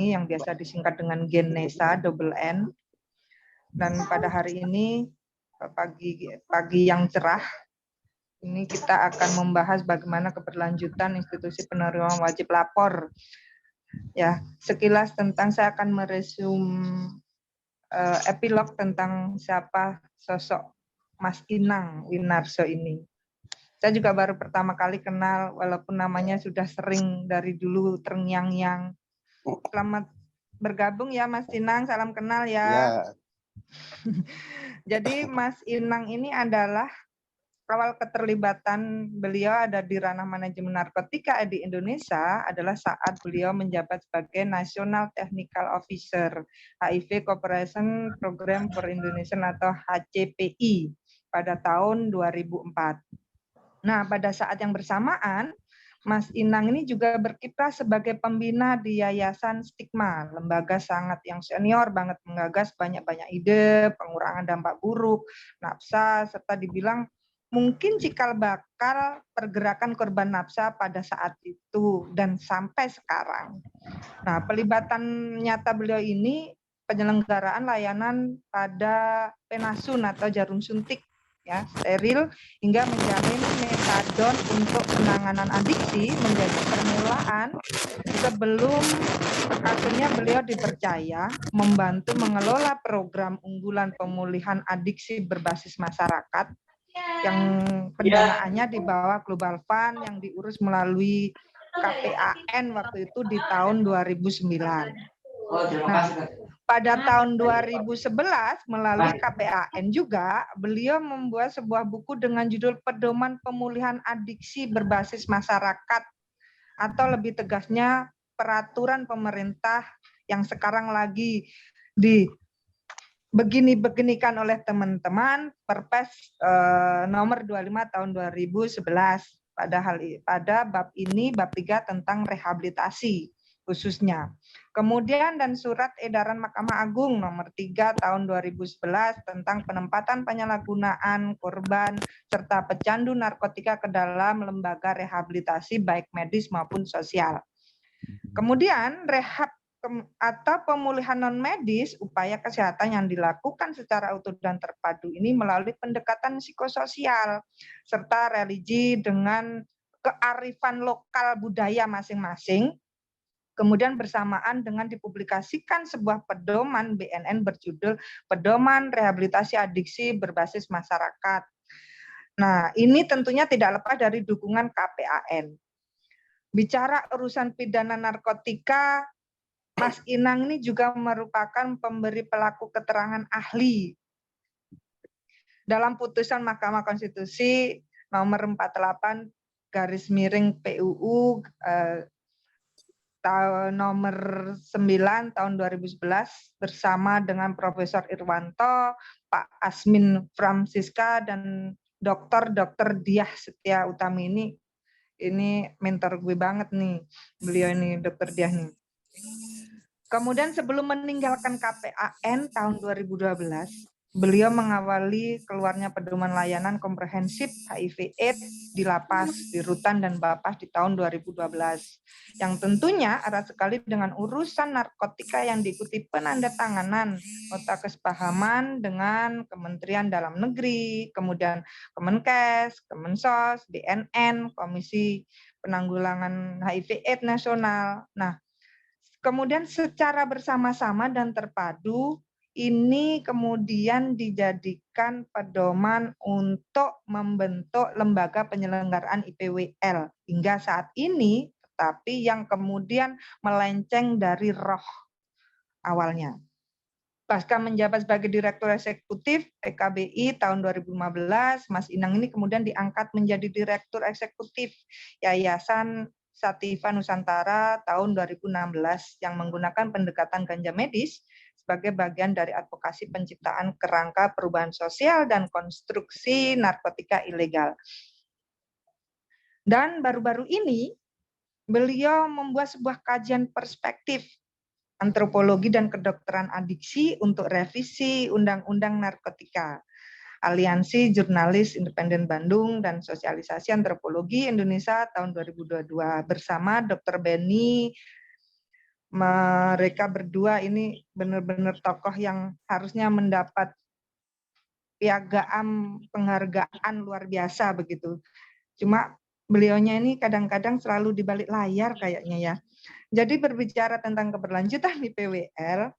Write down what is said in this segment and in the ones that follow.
Banyuwangi yang biasa disingkat dengan Genesa double N. Dan pada hari ini pagi yang cerah ini kita akan membahas bagaimana keberlanjutan institusi penerimaan wajib lapor. Ya, sekilas saya akan meresum epilog tentang siapa sosok Mas Inang Winarso ini. Saya juga baru pertama kali kenal, walaupun namanya sudah sering dari dulu terngiang-ngiang. Selamat bergabung ya Mas Inang, salam kenal ya. Jadi Mas Inang ini adalah awal keterlibatan beliau ada di ranah manajemen narkotika di Indonesia adalah saat beliau menjabat sebagai National Technical Officer HIV Cooperation Program for Indonesia atau HCPI pada tahun 2004. Nah, pada saat yang bersamaan, Mas Inang ini juga berkiprah sebagai pembina di Yayasan Stigma, lembaga sangat yang senior banget menggagas banyak-banyak ide, pengurangan dampak buruk, nafsa, serta dibilang mungkin cikal bakal pergerakan korban nafsa pada saat itu dan sampai sekarang. Nah, pelibatan nyata beliau ini penyelenggaraan layanan pada penasun atau jarum suntik ya steril hingga menjamin metadon untuk penanganan adiksi menjadi permulaan sebelum akhirnya beliau dipercaya membantu mengelola program unggulan pemulihan adiksi berbasis masyarakat yang pendanaannya di bawah Global Fund yang diurus melalui KPAN waktu itu di tahun 2009. Nah, pada tahun 2011 melalui KPAN juga beliau membuat sebuah buku dengan judul Pedoman Pemulihan Adiksi Berbasis Masyarakat atau lebih tegasnya peraturan pemerintah yang sekarang lagi beginikan oleh teman-teman Perpres nomor 25 tahun 2011 pada bab ini bab 3 tentang rehabilitasi khususnya. Kemudian dan surat edaran Mahkamah Agung nomor 3 tahun 2011 tentang penempatan penyalahgunaan korban serta pecandu narkotika ke dalam lembaga rehabilitasi baik medis maupun sosial. Kemudian rehab atau pemulihan non medis upaya kesehatan yang dilakukan secara utuh dan terpadu ini melalui pendekatan psikososial serta religi dengan kearifan lokal budaya masing-masing. Kemudian bersamaan dengan dipublikasikan sebuah pedoman BNN berjudul Pedoman Rehabilitasi Adiksi Berbasis Masyarakat. Nah, ini tentunya tidak lepas dari dukungan KPAN. Bicara urusan pidana narkotika, Mas Inang ini juga merupakan pemberi pelaku keterangan ahli. Dalam putusan Mahkamah Konstitusi nomor 48 garis miring PUU nomor 9 tahun 2011 bersama dengan Profesor Irwanto, Pak Asmin Francisca dan Dr. Diah Setia Utami ini mentor gue banget nih. Beliau ini Dr. Diah nih. Kemudian sebelum meninggalkan KPAN tahun 2012, beliau mengawali keluarnya pedoman layanan komprehensif HIV/AIDS di lapas, di rutan dan Bapas di tahun 2012. Yang tentunya erat sekali dengan urusan narkotika yang diikuti penandatanganan nota kesepahaman dengan Kementerian Dalam Negeri, kemudian Kemenkes, Kemensos, BNN, Komisi Penanggulangan HIV/AIDS Nasional. Nah, kemudian secara bersama-sama dan terpadu ini kemudian dijadikan pedoman untuk membentuk lembaga penyelenggaraan IPWL hingga saat ini, tetapi yang kemudian melenceng dari roh awalnya. Pasca menjabat sebagai Direktur Eksekutif PKBI tahun 2015, Mas Inang ini kemudian diangkat menjadi Direktur Eksekutif Yayasan Sativa Nusantara tahun 2016 yang menggunakan pendekatan ganja medis sebagai bagian dari advokasi penciptaan kerangka perubahan sosial dan konstruksi narkotika ilegal. Dan baru-baru ini beliau membuat sebuah kajian perspektif antropologi dan kedokteran adiksi untuk revisi Undang-Undang Narkotika. Aliansi Jurnalis Independen Bandung dan Sosialisasi Antropologi Indonesia tahun 2022 bersama Dr. Benny mereka berdua ini benar-benar tokoh yang harusnya mendapat piagam penghargaan luar biasa begitu. Cuma beliaunya ini kadang-kadang selalu di balik layar kayaknya ya. Jadi berbicara tentang keberlanjutan di PWL,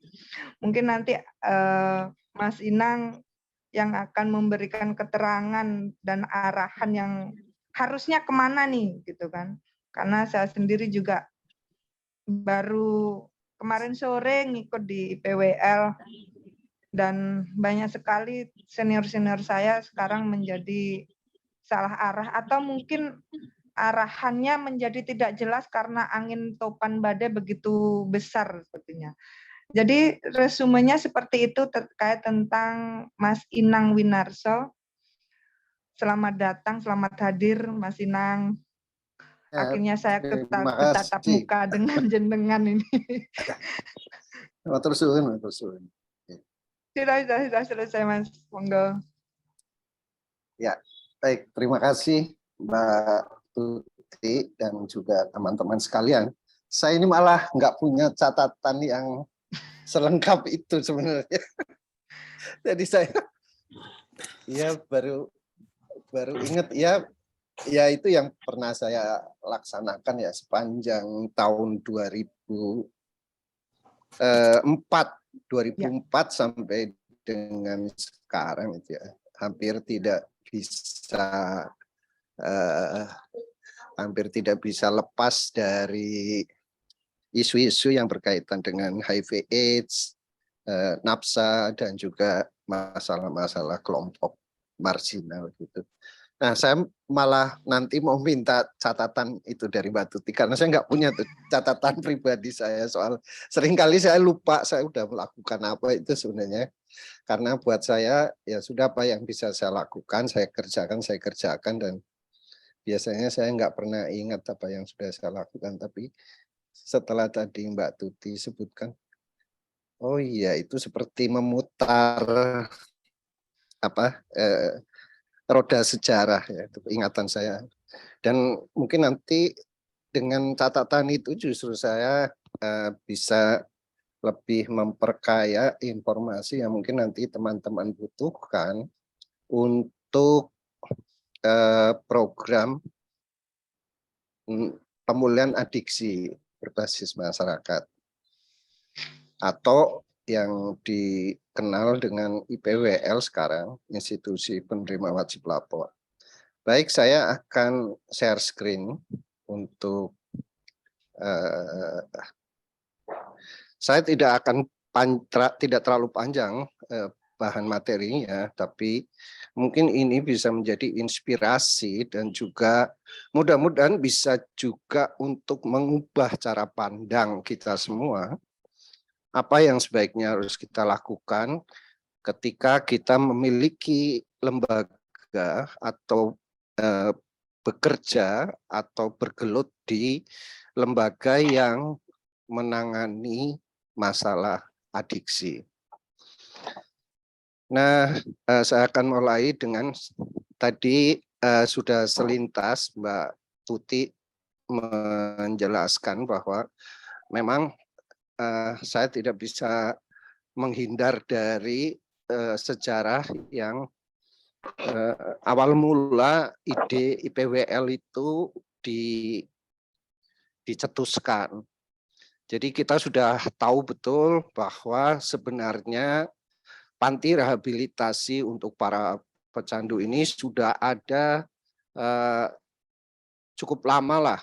mungkin nanti Mas Inang yang akan memberikan keterangan dan arahan yang harusnya kemana nih gitu kan. Karena saya sendiri juga baru kemarin sore ngikut di PWL dan banyak sekali senior-senior saya sekarang menjadi salah arah atau mungkin arahannya menjadi tidak jelas karena angin topan badai begitu besar sepertinya. Jadi resumenya seperti itu terkait tentang Mas Inang Winarso. Selamat datang, selamat hadir Mas Inang. Akhirnya saya Terima bertatap kasih. muka dengan jenengan ini. Terus. Sudah selesai Mas, monggo. Ya, baik. Terima kasih Mbak Tuti dan juga teman-teman sekalian. Saya ini malah nggak punya catatan yang selengkap itu sebenarnya. Jadi saya ya baru ingat ya itu yang pernah saya laksanakan ya sepanjang tahun 2004 sampai dengan sekarang itu ya. Hampir tidak bisa lepas dari isu-isu yang berkaitan dengan HIV/AIDS, nafsa dan juga masalah-masalah kelompok marginal gitu. Nah, saya malah nanti mau minta catatan itu dari Mbak Tuti karena saya nggak punya tuh catatan pribadi saya soal seringkali saya lupa saya udah melakukan apa itu sebenarnya. Karena buat saya ya sudah apa yang bisa saya lakukan, saya kerjakan dan biasanya saya nggak pernah ingat apa yang sudah saya lakukan. Tapi setelah tadi Mbak Tuti sebutkan, oh iya itu seperti memutar roda sejarah ya, itu ingatan saya. Dan mungkin nanti dengan catatan itu justru saya bisa lebih memperkaya informasi yang mungkin nanti teman-teman butuhkan untuk program pemulihan adiksi berbasis masyarakat atau yang dikenal dengan IPWL sekarang, Institusi Penerima Wajib Lapor. Baik, saya akan share screen untuk saya tidak akan tidak terlalu panjang bahan materinya, tapi mungkin ini bisa menjadi inspirasi dan juga mudah-mudahan bisa juga untuk mengubah cara pandang kita semua. Apa yang sebaiknya harus kita lakukan ketika kita memiliki lembaga atau bekerja atau bergelut di lembaga yang menangani masalah adiksi. Nah, saya akan mulai dengan tadi sudah selintas Mbak Tuti menjelaskan bahwa memang saya tidak bisa menghindar dari sejarah yang awal mula ide IPWL itu dicetuskan. Jadi kita sudah tahu betul bahwa sebenarnya panti rehabilitasi untuk para pecandu ini sudah ada cukup lama lah.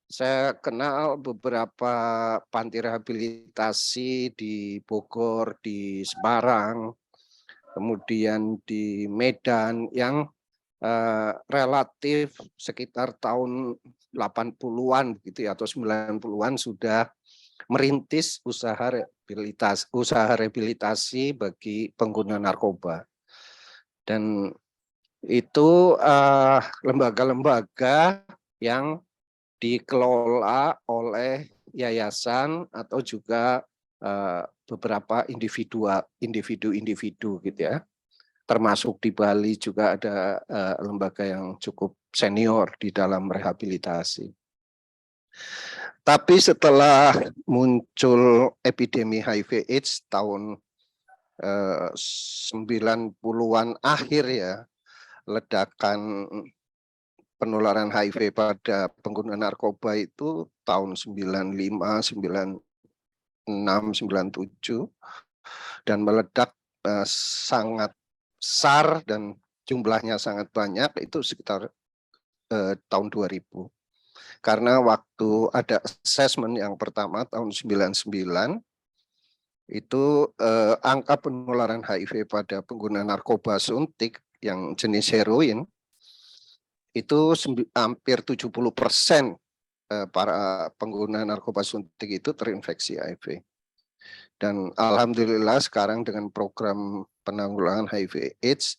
Saya kenal beberapa panti rehabilitasi di Bogor, di Semarang, kemudian di Medan yang relatif sekitar tahun 80-an gitu ya atau 90-an sudah merintis usaha rehabilitasi bagi pengguna narkoba. Dan itu lembaga-lembaga yang dikelola oleh yayasan atau juga beberapa individu gitu ya. Termasuk di Bali juga ada lembaga yang cukup senior di dalam rehabilitasi. Tapi setelah muncul epidemi HIV/AIDS tahun 90-an akhir ya, ledakan penularan HIV pada pengguna narkoba itu tahun 95, 96, 97 dan meledak sangat besar dan jumlahnya sangat banyak, itu sekitar tahun 2000. Karena waktu ada assessment yang pertama tahun 99 itu angka penularan HIV pada pengguna narkoba suntik yang jenis heroin itu hampir 70% para pengguna narkoba suntik itu terinfeksi HIV. Dan alhamdulillah sekarang dengan program penanggulangan HIV/AIDS,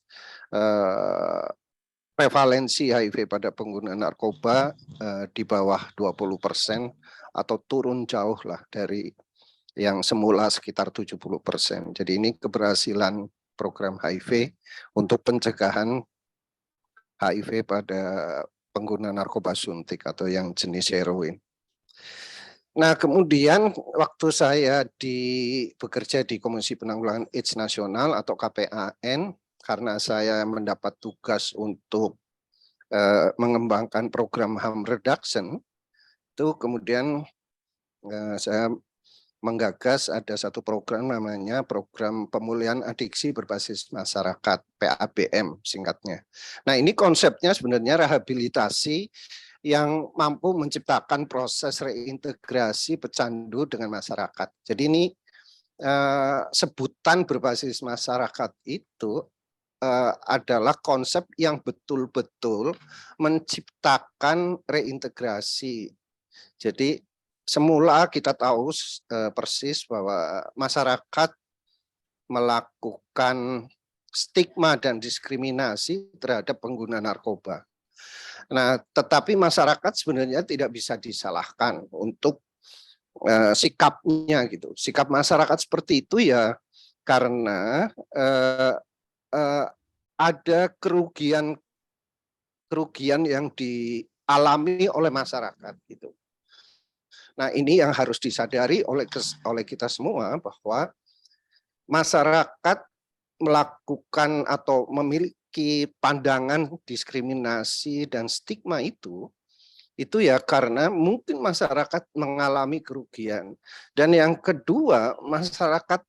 prevalensi HIV pada pengguna narkoba di bawah 20% atau turun jauh lah dari yang semula sekitar 70%. Jadi ini keberhasilan program HIV untuk pencegahan HIV pada pengguna narkoba suntik atau yang jenis heroin. Nah, kemudian waktu saya bekerja di Komisi Penanggulangan AIDS Nasional atau KPAN, karena saya mendapat tugas untuk mengembangkan program harm reduction, itu kemudian saya menggagas ada satu program namanya Program Pemulihan Adiksi Berbasis Masyarakat, PABM singkatnya. Nah, ini konsepnya sebenarnya rehabilitasi yang mampu menciptakan proses reintegrasi pecandu dengan masyarakat. Jadi ini sebutan berbasis masyarakat itu adalah konsep yang betul-betul menciptakan reintegrasi. Jadi semula kita tahu persis bahwa masyarakat melakukan stigma dan diskriminasi terhadap pengguna narkoba. Nah, tetapi masyarakat sebenarnya tidak bisa disalahkan untuk sikapnya gitu. Sikap masyarakat seperti itu ya karena ada kerugian yang dialami oleh masyarakat gitu. Nah, ini yang harus disadari oleh kita semua bahwa masyarakat melakukan atau memiliki pandangan diskriminasi dan stigma itu ya karena mungkin masyarakat mengalami kerugian. Dan yang kedua, masyarakat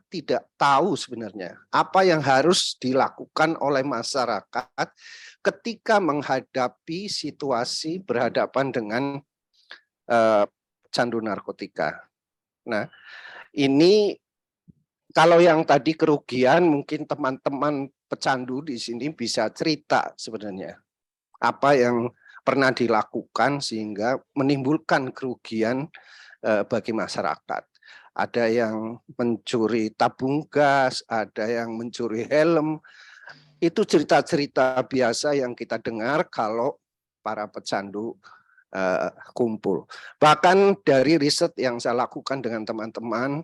tidak tahu sebenarnya apa yang harus dilakukan oleh masyarakat ketika menghadapi situasi berhadapan dengan pecandu narkotika. Nah, ini kalau yang tadi kerugian mungkin teman-teman pecandu di sini bisa cerita sebenarnya apa yang pernah dilakukan sehingga menimbulkan kerugian bagi masyarakat. Ada yang mencuri tabung gas, ada yang mencuri helm. Itu cerita-cerita biasa yang kita dengar kalau para pecandu kumpul. Bahkan dari riset yang saya lakukan dengan teman-teman,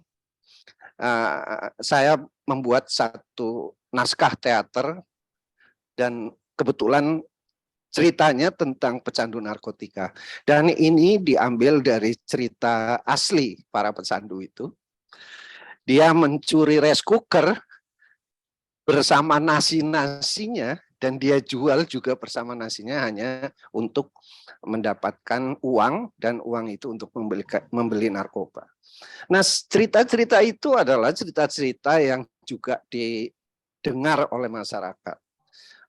saya membuat satu naskah teater dan kebetulan ceritanya tentang pecandu narkotika. Dan ini diambil dari cerita asli para pecandu itu. Dia mencuri rice cooker bersama nasi-nasinya dan dia jual juga bersama nasinya hanya untuk mendapatkan uang dan uang itu untuk membeli narkoba. Nah, cerita-cerita itu adalah cerita-cerita yang juga didengar oleh masyarakat.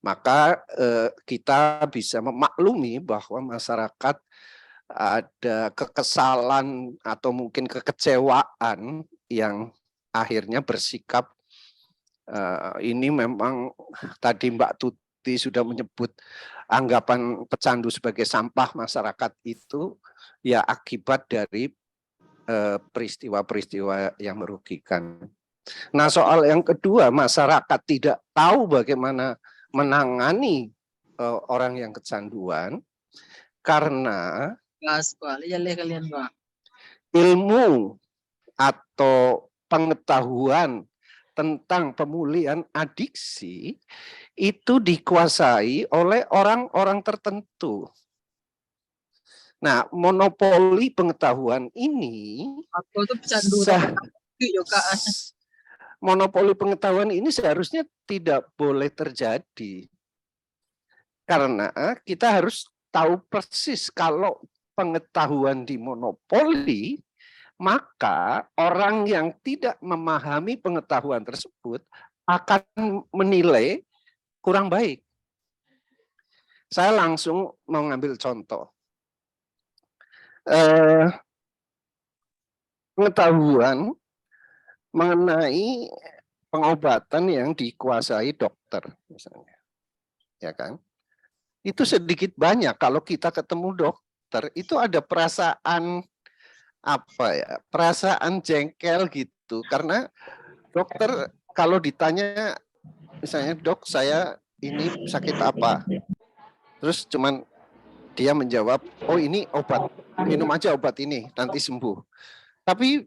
Maka kita bisa memaklumi bahwa masyarakat ada kekesalan atau mungkin kekecewaan yang akhirnya bersikap ini memang tadi Mbak Tuti sudah menyebut anggapan pecandu sebagai sampah masyarakat itu ya akibat dari peristiwa-peristiwa yang merugikan. Nah, soal yang kedua, masyarakat tidak tahu bagaimana menangani orang yang kecanduan karena ilmu atau pengetahuan tentang pemulihan adiksi itu dikuasai oleh orang-orang tertentu. Nah, monopoli pengetahuan ini Aku tuh pecandu tapi juga. monopoli pengetahuan ini seharusnya tidak boleh terjadi. Karena kita harus tahu persis kalau pengetahuan dimonopoli, maka orang yang tidak memahami pengetahuan tersebut akan menilai kurang baik. Saya langsung mengambil contoh. Pengetahuan mengenai pengobatan yang dikuasai dokter, misalnya, ya kan? Itu sedikit banyak kalau kita ketemu dokter itu ada perasaan apa ya? Perasaan jengkel gitu, karena dokter kalau ditanya, misalnya dok saya ini sakit apa, terus cuman dia menjawab, oh ini obat, minum aja obat ini, nanti sembuh. Tapi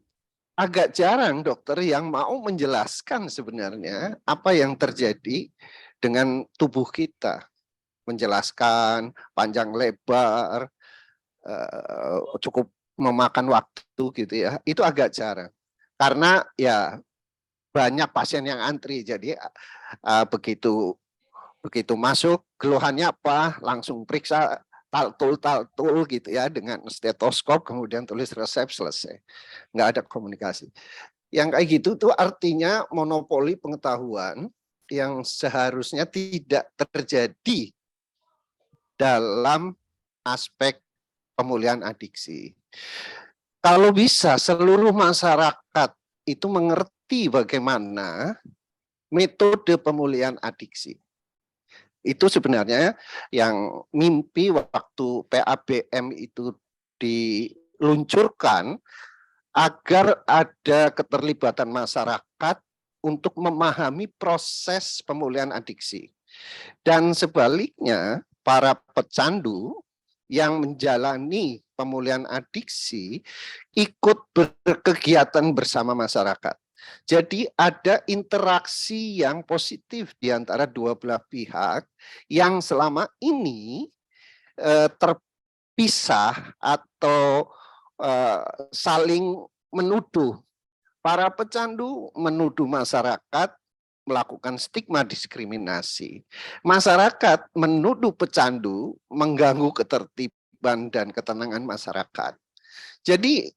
agak jarang dokter yang mau menjelaskan sebenarnya apa yang terjadi dengan tubuh kita. Menjelaskan panjang lebar, cukup memakan waktu gitu ya. Itu agak jarang. Karena ya banyak pasien yang antri, jadi begitu masuk keluhannya apa, langsung periksa taltul gitu ya dengan stetoskop, kemudian tulis resep, selesai. Nggak ada komunikasi. Yang kayak gitu tuh artinya monopoli pengetahuan yang seharusnya tidak terjadi dalam aspek pemulihan adiksi. Kalau bisa seluruh masyarakat itu mengerti bagaimana metode pemulihan adiksi. Itu sebenarnya yang mimpi waktu PABM itu diluncurkan agar ada keterlibatan masyarakat untuk memahami proses pemulihan adiksi. Dan sebaliknya, para pecandu yang menjalani pemulihan adiksi ikut berkegiatan bersama masyarakat. Jadi ada interaksi yang positif di antara dua belah pihak yang selama ini terpisah atau saling menuduh. Para pecandu menuduh masyarakat melakukan stigma diskriminasi. Masyarakat menuduh pecandu mengganggu ketertiban dan ketenangan masyarakat. Jadi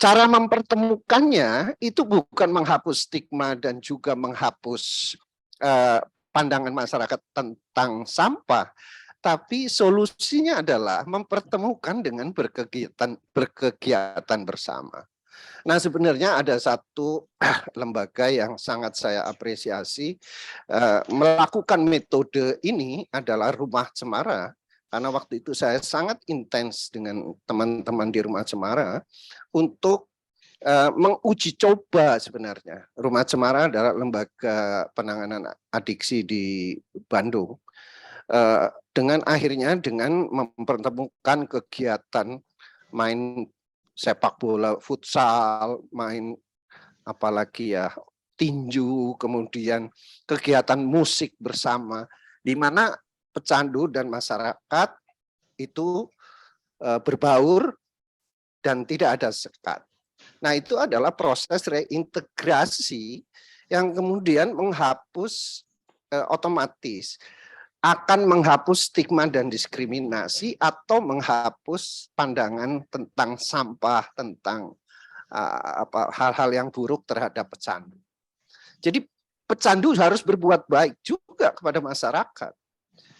cara mempertemukannya itu bukan menghapus stigma dan juga menghapus pandangan masyarakat tentang sampah, tapi solusinya adalah mempertemukan dengan berkegiatan bersama. Nah, sebenarnya ada satu lembaga yang sangat saya apresiasi melakukan metode ini adalah Rumah Cemara. Karena waktu itu saya sangat intens dengan teman-teman di Rumah Cemara untuk menguji coba sebenarnya. Rumah Cemara adalah lembaga penanganan adiksi di Bandung. Dengan akhirnya dengan mempertemukan kegiatan main sepak bola, futsal, main apalagi ya tinju, kemudian kegiatan musik bersama, di mana pecandu dan masyarakat itu berbaur dan tidak ada sekat. Nah, itu adalah proses reintegrasi yang kemudian menghapus otomatis akan menghapus stigma dan diskriminasi atau menghapus pandangan tentang sampah, tentang hal-hal yang buruk terhadap pecandu. Jadi pecandu harus berbuat baik juga kepada masyarakat.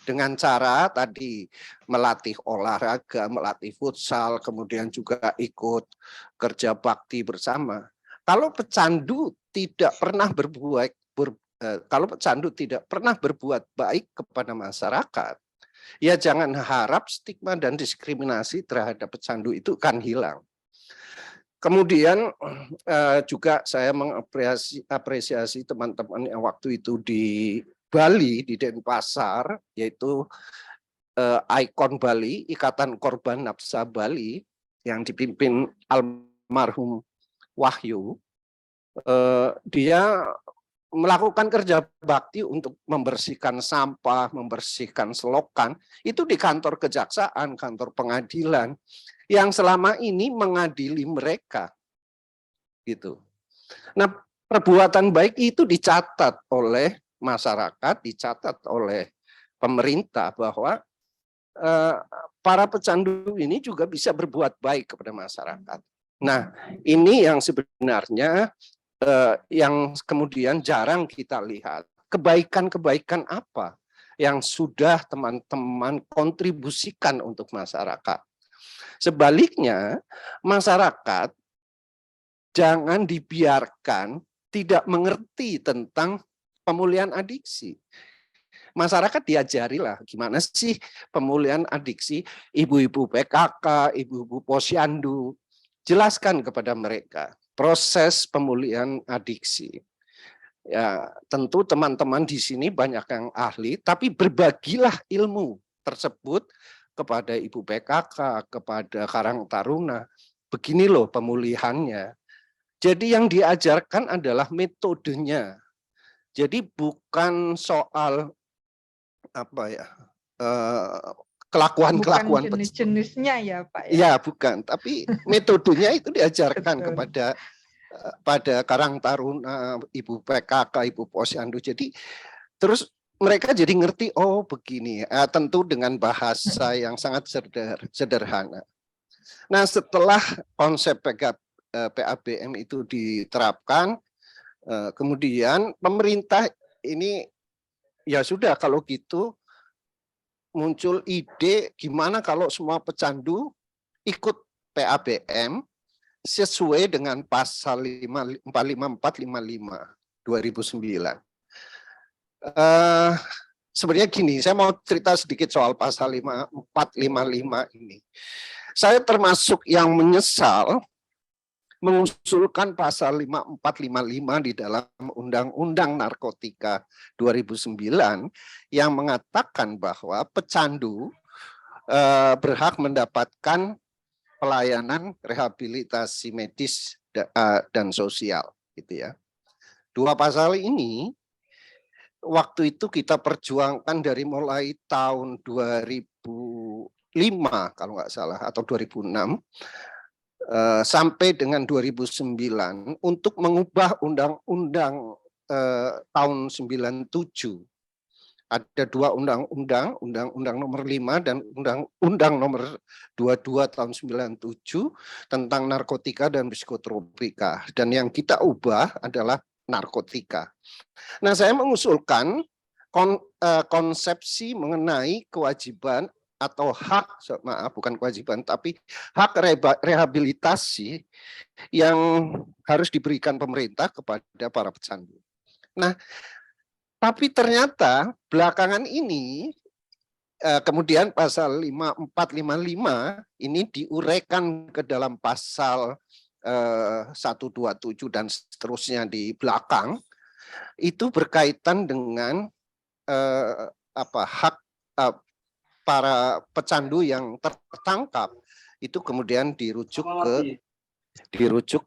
Dengan cara tadi melatih olahraga, melatih futsal, kemudian juga ikut kerja bakti bersama. Kalau pecandu tidak pernah berbuat baik kepada masyarakat, ya jangan harap stigma dan diskriminasi terhadap pecandu itu akan hilang. Kemudian juga saya mengapresiasi teman-teman yang waktu itu di Bali, di Denpasar, yaitu Ikon Bali, Ikatan Korban Nafsa Bali, yang dipimpin almarhum Wahyu. Dia melakukan kerja bakti untuk membersihkan sampah, membersihkan selokan, itu di kantor kejaksaan, kantor pengadilan. yang selama ini mengadili mereka. Gitu. Nah, perbuatan baik itu dicatat oleh masyarakat, dicatat oleh pemerintah bahwa para pecandu ini juga bisa berbuat baik kepada masyarakat. Nah, ini yang sebenarnya yang kemudian jarang kita lihat. Kebaikan-kebaikan apa yang sudah teman-teman kontribusikan untuk masyarakat. Sebaliknya, masyarakat jangan dibiarkan tidak mengerti tentang pemulihan adiksi. Masyarakat diajarilah gimana sih pemulihan adiksi, ibu-ibu PKK, ibu-ibu posyandu. Jelaskan kepada mereka proses pemulihan adiksi. Ya, tentu teman-teman di sini banyak yang ahli, tapi berbagilah ilmu tersebut kepada ibu PKK, kepada Karang Taruna. Begini loh pemulihannya. Jadi yang diajarkan adalah metodenya. Jadi bukan soal apa ya, kelakuan-kelakuan jenis-jenisnya ya Pak ya. Ya, bukan, tapi metodenya itu diajarkan kepada Karang Taruna, ibu PKK, ibu posyandu. Jadi terus mereka jadi ngerti, oh begini, tentu dengan bahasa yang sangat sederhana. Nah, setelah konsep PABM itu diterapkan, kemudian pemerintah ini ya sudah kalau gitu muncul ide gimana kalau semua pecandu ikut PABM sesuai dengan pasal 45455 2009. Sebenarnya gini, saya mau cerita sedikit soal pasal 455 ini. Saya termasuk yang menyesal mengusulkan pasal 5455 di dalam Undang-Undang Narkotika 2009 yang mengatakan bahwa pecandu berhak mendapatkan pelayanan rehabilitasi medis dan sosial, gitu ya. Dua pasal ini waktu itu kita perjuangkan dari mulai tahun 2005 kalau nggak salah atau 2006. Sampai dengan 2009 untuk mengubah undang-undang tahun 97. Ada dua undang-undang, Undang-Undang nomor 5 dan Undang-Undang nomor 22 tahun 97 tentang narkotika dan psikotropika. Dan yang kita ubah adalah narkotika. Nah, saya mengusulkan konsepsi mengenai kewajiban atau hak, maaf bukan kewajiban, tapi hak rehabilitasi yang harus diberikan pemerintah kepada para pecandu. Nah, tapi ternyata belakangan ini kemudian pasal 5455 ini diuraikan ke dalam pasal 127 dan seterusnya di belakang, itu berkaitan dengan hak para pecandu yang tertangkap itu kemudian dirujuk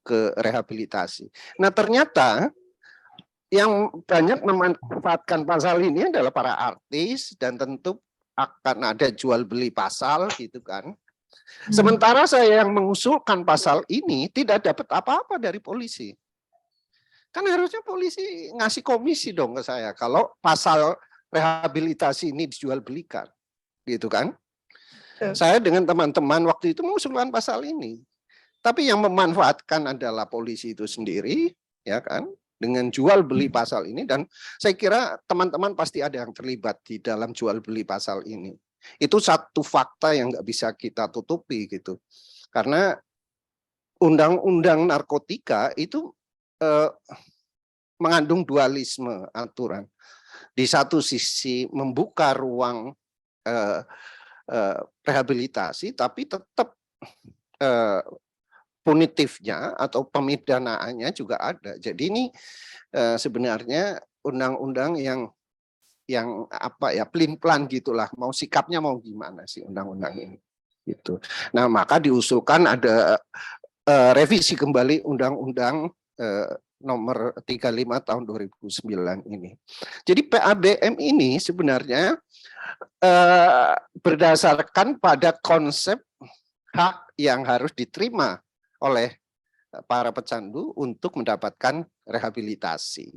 ke rehabilitasi. Nah, ternyata yang banyak memanfaatkan pasal ini adalah para artis dan tentu akan ada jual beli pasal gitu kan. Sementara saya yang mengusulkan pasal ini tidak dapat apa-apa dari polisi. Kan harusnya polisi ngasih komisi dong ke saya kalau pasal rehabilitasi ini dijual belikan. Gitu kan. Saya dengan teman-teman waktu itu mengusulkan pasal ini. Tapi yang memanfaatkan adalah polisi itu sendiri, ya kan, dengan jual beli pasal ini. Dan saya kira teman-teman pasti ada yang terlibat di dalam jual beli pasal ini. Itu satu fakta yang nggak bisa kita tutupi gitu. Karena undang-undang narkotika itu mengandung dualisme aturan. Di satu sisi membuka ruang rehabilitasi, tapi tetap punitifnya atau pemidanaannya juga ada. Jadi ini sebenarnya undang-undang yang apa ya, pelin-pelan gitulah, mau sikapnya mau gimana sih undang-undang ini gitu. Nah, maka diusulkan ada revisi kembali undang-undang nomor 35 tahun 2009 ini. Jadi PABM ini sebenarnya berdasarkan pada konsep hak yang harus diterima oleh para pecandu untuk mendapatkan rehabilitasi.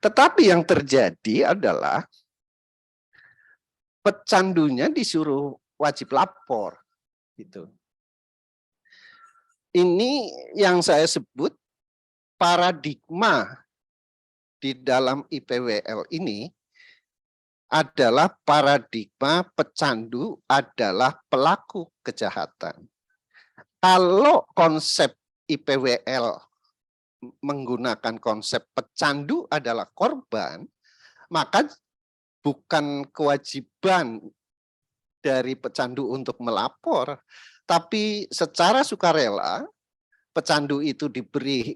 Tetapi yang terjadi adalah pecandunya disuruh wajib lapor, gitu. Ini yang saya sebut paradigma di dalam IPWL ini adalah paradigma pecandu adalah pelaku kejahatan. Kalau konsep IPWL menggunakan konsep pecandu adalah korban, maka bukan kewajiban dari pecandu untuk melapor, tapi secara sukarela pecandu itu diberi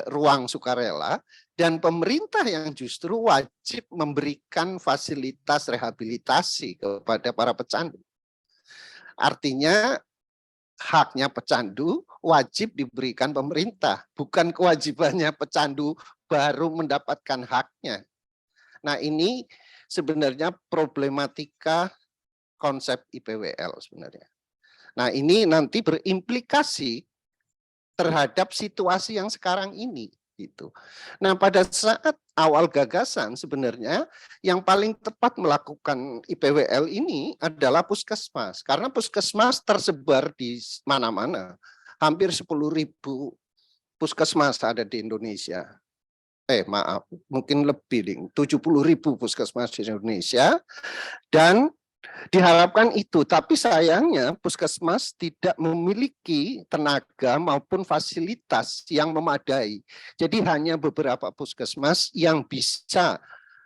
ruang sukarela dan pemerintah yang justru wajib memberikan fasilitas rehabilitasi kepada para pecandu. Artinya haknya pecandu wajib diberikan pemerintah, bukan kewajibannya pecandu baru mendapatkan haknya. Nah, ini sebenarnya problematika konsep IPWL sebenarnya. Nah, ini nanti berimplikasi terhadap situasi yang sekarang ini gitu. Nah, pada saat awal gagasan sebenarnya yang paling tepat melakukan IPWL ini adalah puskesmas, karena puskesmas tersebar di mana-mana. Hampir 10.000 puskesmas ada di Indonesia. Maaf, mungkin lebih, 70.000 puskesmas di Indonesia, dan diharapkan itu, tapi sayangnya puskesmas tidak memiliki tenaga maupun fasilitas yang memadai. Jadi hanya beberapa puskesmas yang bisa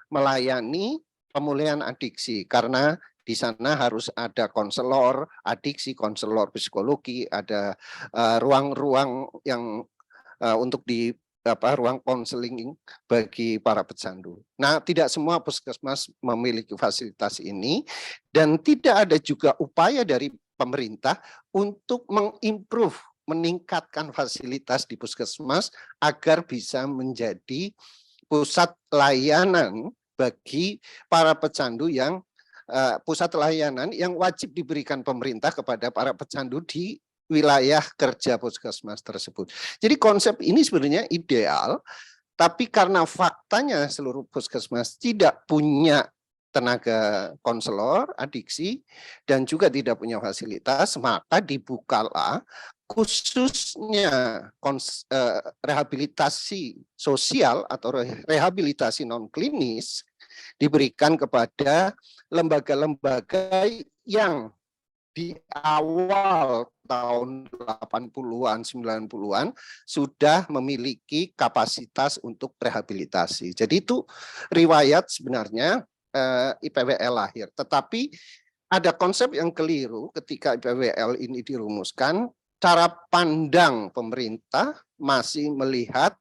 melayani pemulihan adiksi, karena di sana harus ada konselor adiksi, konselor psikologi, ada ruang-ruang yang untuk di ruang konseling bagi para pecandu. Nah, tidak semua puskesmas memiliki fasilitas ini dan tidak ada juga upaya dari pemerintah untuk mengimprove, meningkatkan fasilitas di puskesmas agar bisa menjadi pusat layanan bagi para pecandu yang pusat layanan yang wajib diberikan pemerintah kepada para pecandu di wilayah kerja puskesmas tersebut. Jadi konsep ini sebenarnya ideal, tapi karena faktanya seluruh puskesmas tidak punya tenaga konselor, adiksi, dan juga tidak punya fasilitas, maka dibukalah khususnya rehabilitasi sosial atau rehabilitasi non-klinis diberikan kepada lembaga-lembaga yang di awal tahun 80-an, 90-an sudah memiliki kapasitas untuk rehabilitasi. Jadi itu riwayat sebenarnya IPWL lahir. Tetapi ada konsep yang keliru ketika IPWL ini dirumuskan, cara pandang pemerintah masih melihat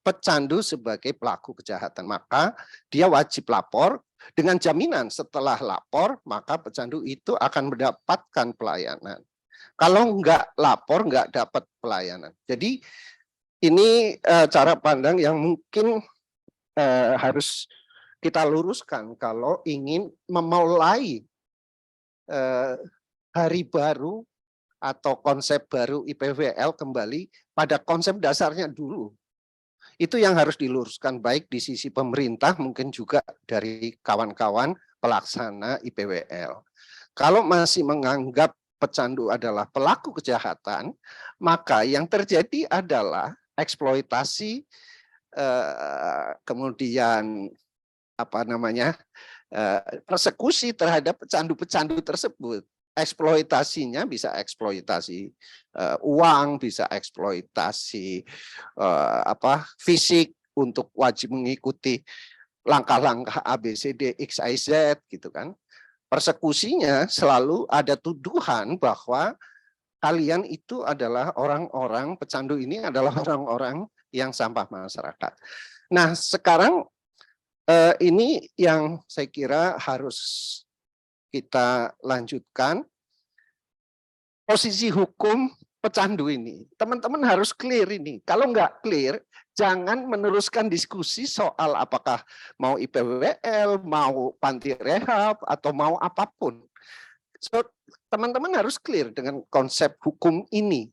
pecandu sebagai pelaku kejahatan. Maka dia wajib lapor, dengan jaminan setelah lapor, maka pecandu itu akan mendapatkan pelayanan. Kalau enggak lapor, enggak dapat pelayanan. Jadi ini cara pandang yang mungkin harus kita luruskan kalau ingin memulai hari baru atau konsep baru IPWL kembali pada konsep dasarnya dulu. Itu yang harus diluruskan baik di sisi pemerintah, mungkin juga dari kawan-kawan pelaksana IPWL. Kalau masih menganggap pecandu adalah pelaku kejahatan, maka yang terjadi adalah eksploitasi, kemudian persekusi terhadap pecandu-pecandu tersebut. Eksploitasinya bisa eksploitasi uang, bisa eksploitasi fisik untuk wajib mengikuti langkah-langkah ABCD XYZ gitu kan. Persekusinya selalu ada tuduhan bahwa kalian itu adalah orang-orang, pecandu ini adalah orang-orang yang sampah masyarakat. Nah, sekarang ini yang saya kira harus kita lanjutkan. Posisi hukum pecandu ini, teman-teman harus clear ini. Kalau nggak clear, jangan meneruskan diskusi soal apakah mau IPWL, mau panti rehab, atau mau apapun. So, teman-teman harus clear dengan konsep hukum ini.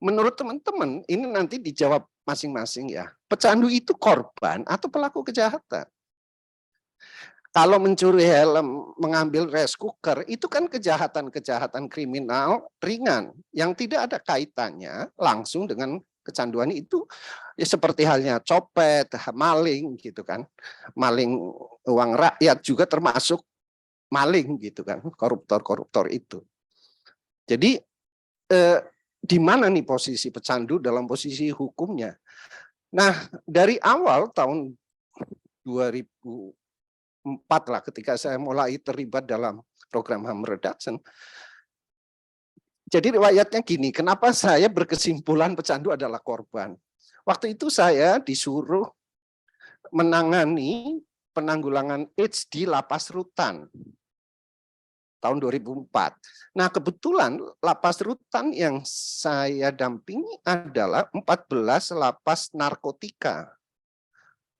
Menurut teman-teman, ini nanti dijawab masing-masing ya. Pecandu itu korban atau pelaku kejahatan? Kalau mencuri helm, mengambil rice cooker, itu kan kejahatan-kejahatan kriminal ringan yang tidak ada kaitannya langsung dengan kecanduan itu. Ya seperti halnya copet, maling gitu kan. Maling uang rakyat juga termasuk maling gitu kan, koruptor-koruptor itu. Jadi di mana nih posisi pecandu dalam posisi hukumnya? Nah, dari awal tahun 2004 lah ketika saya mulai terlibat dalam program harm reduction. Jadi riwayatnya gini, kenapa saya berkesimpulan pecandu adalah korban? Waktu itu saya disuruh menangani penanggulangan AIDS di Lapas Rutan tahun 2004. Nah, kebetulan Lapas Rutan yang saya dampingi adalah 14 lapas narkotika.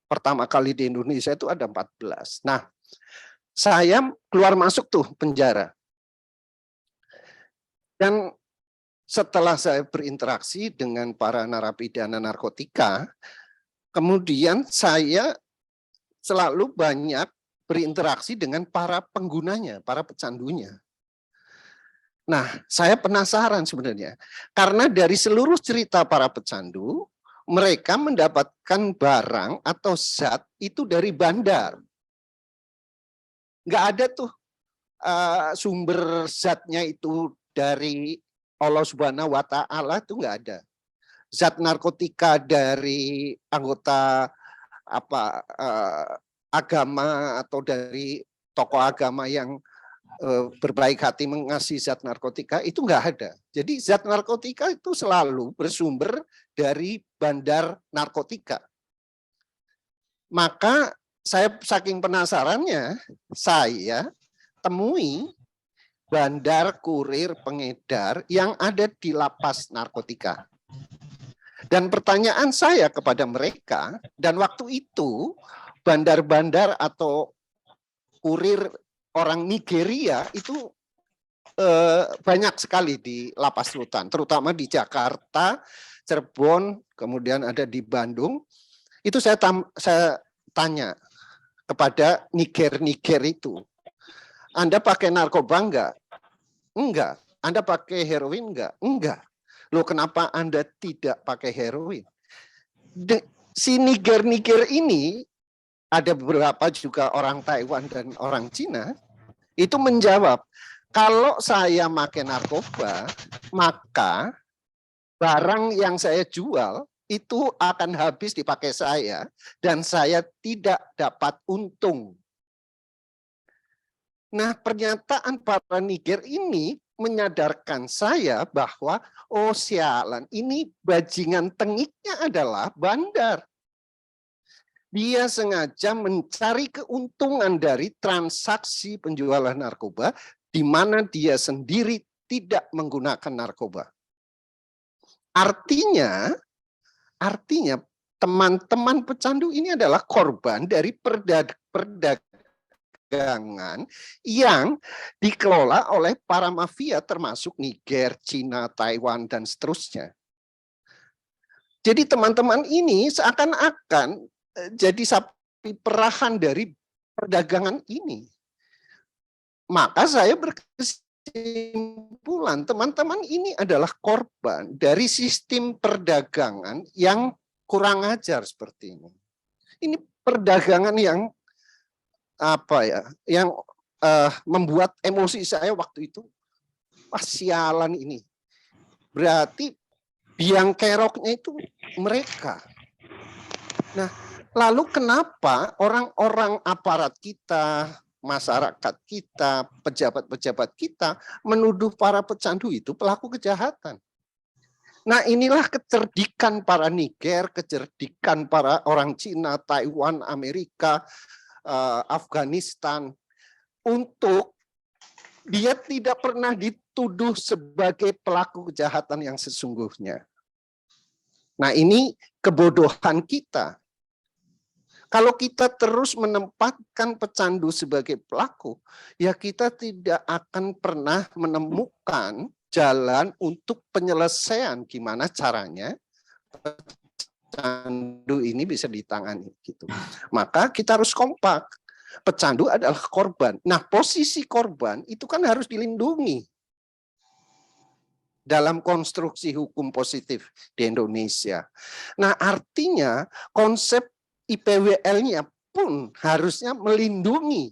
Pertama kali di Indonesia itu ada 14. Nah, saya keluar masuk tuh penjara. Dan setelah saya berinteraksi dengan para narapidana narkotika, kemudian saya selalu banyak berinteraksi dengan para penggunanya, para pecandunya. Nah, saya penasaran sebenarnya. Karena dari seluruh cerita para pecandu, mereka mendapatkan barang atau zat itu dari bandar. Nggak ada tuh sumber zatnya itu dari Allah Subhanahu wa Ta'ala, itu nggak ada. Zat narkotika dari anggota agama atau dari tokoh agama yang berbaik hati mengasih zat narkotika itu nggak ada. Jadi zat narkotika itu selalu bersumber dari bandar narkotika. Maka saya saking penasarannya, saya temui bandar kurir pengedar yang ada di lapas narkotika. Dan pertanyaan saya kepada mereka, dan waktu itu bandar-bandar atau kurir orang Nigeria itu banyak sekali di Lapas Rutan, terutama di Jakarta, Cirebon, kemudian ada di Bandung. Itu saya tanya kepada Niger itu, Anda pakai narkoba enggak? Enggak. Anda pakai heroin enggak? Enggak. Loh, kenapa Anda tidak pakai heroin? Si Niger ini, ada beberapa juga orang Taiwan dan orang Cina, itu menjawab, kalau saya pakai narkoba, maka barang yang saya jual itu akan habis dipakai saya, dan saya tidak dapat untung. Nah, pernyataan para Niger ini menyadarkan saya bahwa, oh sialan, ini bajingan tengiknya adalah bandar. Dia sengaja mencari keuntungan dari transaksi penjualan narkoba, di mana dia sendiri tidak menggunakan narkoba. Artinya teman-teman pecandu ini adalah korban dari perdagangan yang dikelola oleh para mafia termasuk Niger, Cina, Taiwan, dan seterusnya. Jadi teman-teman ini seakan-akan jadi sapi perahan dari perdagangan ini. Maka saya berkesimpulan teman-teman ini adalah korban dari sistem perdagangan yang kurang ajar seperti ini. Ini perdagangan yang yang membuat emosi saya waktu itu, wah sialan ini. Berarti biang keroknya itu mereka. Nah, lalu kenapa orang-orang aparat kita, masyarakat kita, pejabat-pejabat kita menuduh para pecandu itu pelaku kejahatan? Nah, inilah kecerdikan para Niger, kecerdikan para orang Cina, Taiwan, Amerika, Afghanistan, untuk dia tidak pernah dituduh sebagai pelaku kejahatan yang sesungguhnya. Nah, ini kebodohan kita. Kalau kita terus menempatkan pecandu sebagai pelaku, ya kita tidak akan pernah menemukan jalan untuk penyelesaian gimana caranya pecandu ini bisa ditangani gitu. Maka kita harus kompak. Pecandu adalah korban. Nah, posisi korban itu kan harus dilindungi dalam konstruksi hukum positif di Indonesia. Nah, artinya konsep IPWL-nya pun harusnya melindungi,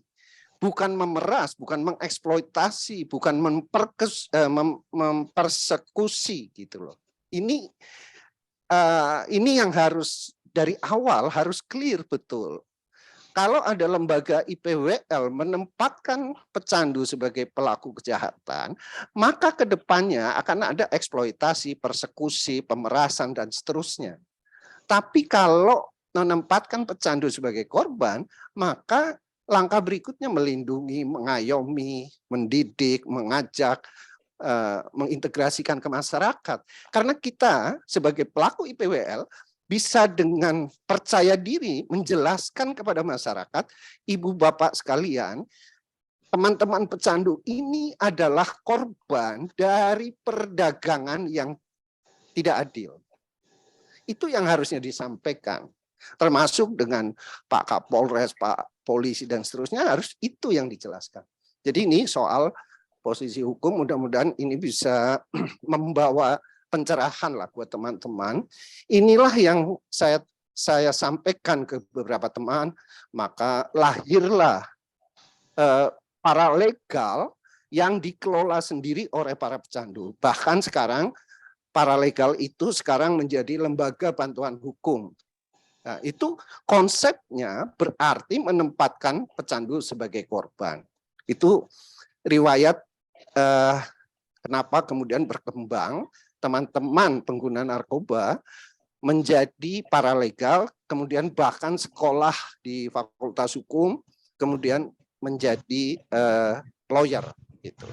bukan memeras, bukan mengeksploitasi, bukan mempersekusi gitu loh. Ini yang harus dari awal harus clear betul. Kalau ada lembaga IPWL menempatkan pecandu sebagai pelaku kejahatan, maka ke depannya akan ada eksploitasi, persekusi, pemerasan, dan seterusnya. Tapi kalau menempatkan pecandu sebagai korban, maka langkah berikutnya melindungi, mengayomi, mendidik, mengajak, mengintegrasikan ke masyarakat. Karena kita sebagai pelaku IPWL bisa dengan percaya diri menjelaskan kepada masyarakat, ibu bapak sekalian, teman-teman pecandu ini adalah korban dari perdagangan yang tidak adil. Itu yang harusnya disampaikan. Termasuk dengan Pak Kapolres, Pak Polisi, dan seterusnya, harus itu yang dijelaskan. Jadi ini soal posisi hukum, mudah-mudahan ini bisa membawa pencerahan lah buat teman-teman. Inilah yang saya sampaikan ke beberapa teman, maka lahirlah paralegal yang dikelola sendiri oleh para pecandu. Bahkan sekarang paralegal itu sekarang menjadi lembaga bantuan hukum. Nah, itu konsepnya berarti menempatkan pecandu sebagai korban. Itu riwayat kenapa kemudian berkembang teman-teman pengguna narkoba menjadi paralegal, kemudian bahkan sekolah di Fakultas Hukum, kemudian menjadi lawyer gitu.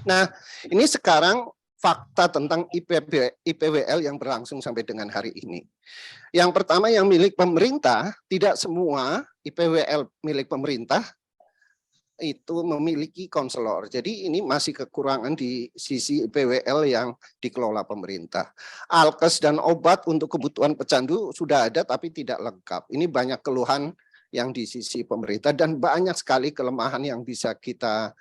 Nah, ini sekarang fakta tentang IPWL yang berlangsung sampai dengan hari ini. Yang pertama, yang milik pemerintah, tidak semua IPWL milik pemerintah itu memiliki konselor. Jadi ini masih kekurangan di sisi IPWL yang dikelola pemerintah. Alkes dan obat untuk kebutuhan pecandu sudah ada tapi tidak lengkap. Ini banyak keluhan yang di sisi pemerintah dan banyak sekali kelemahan yang bisa kita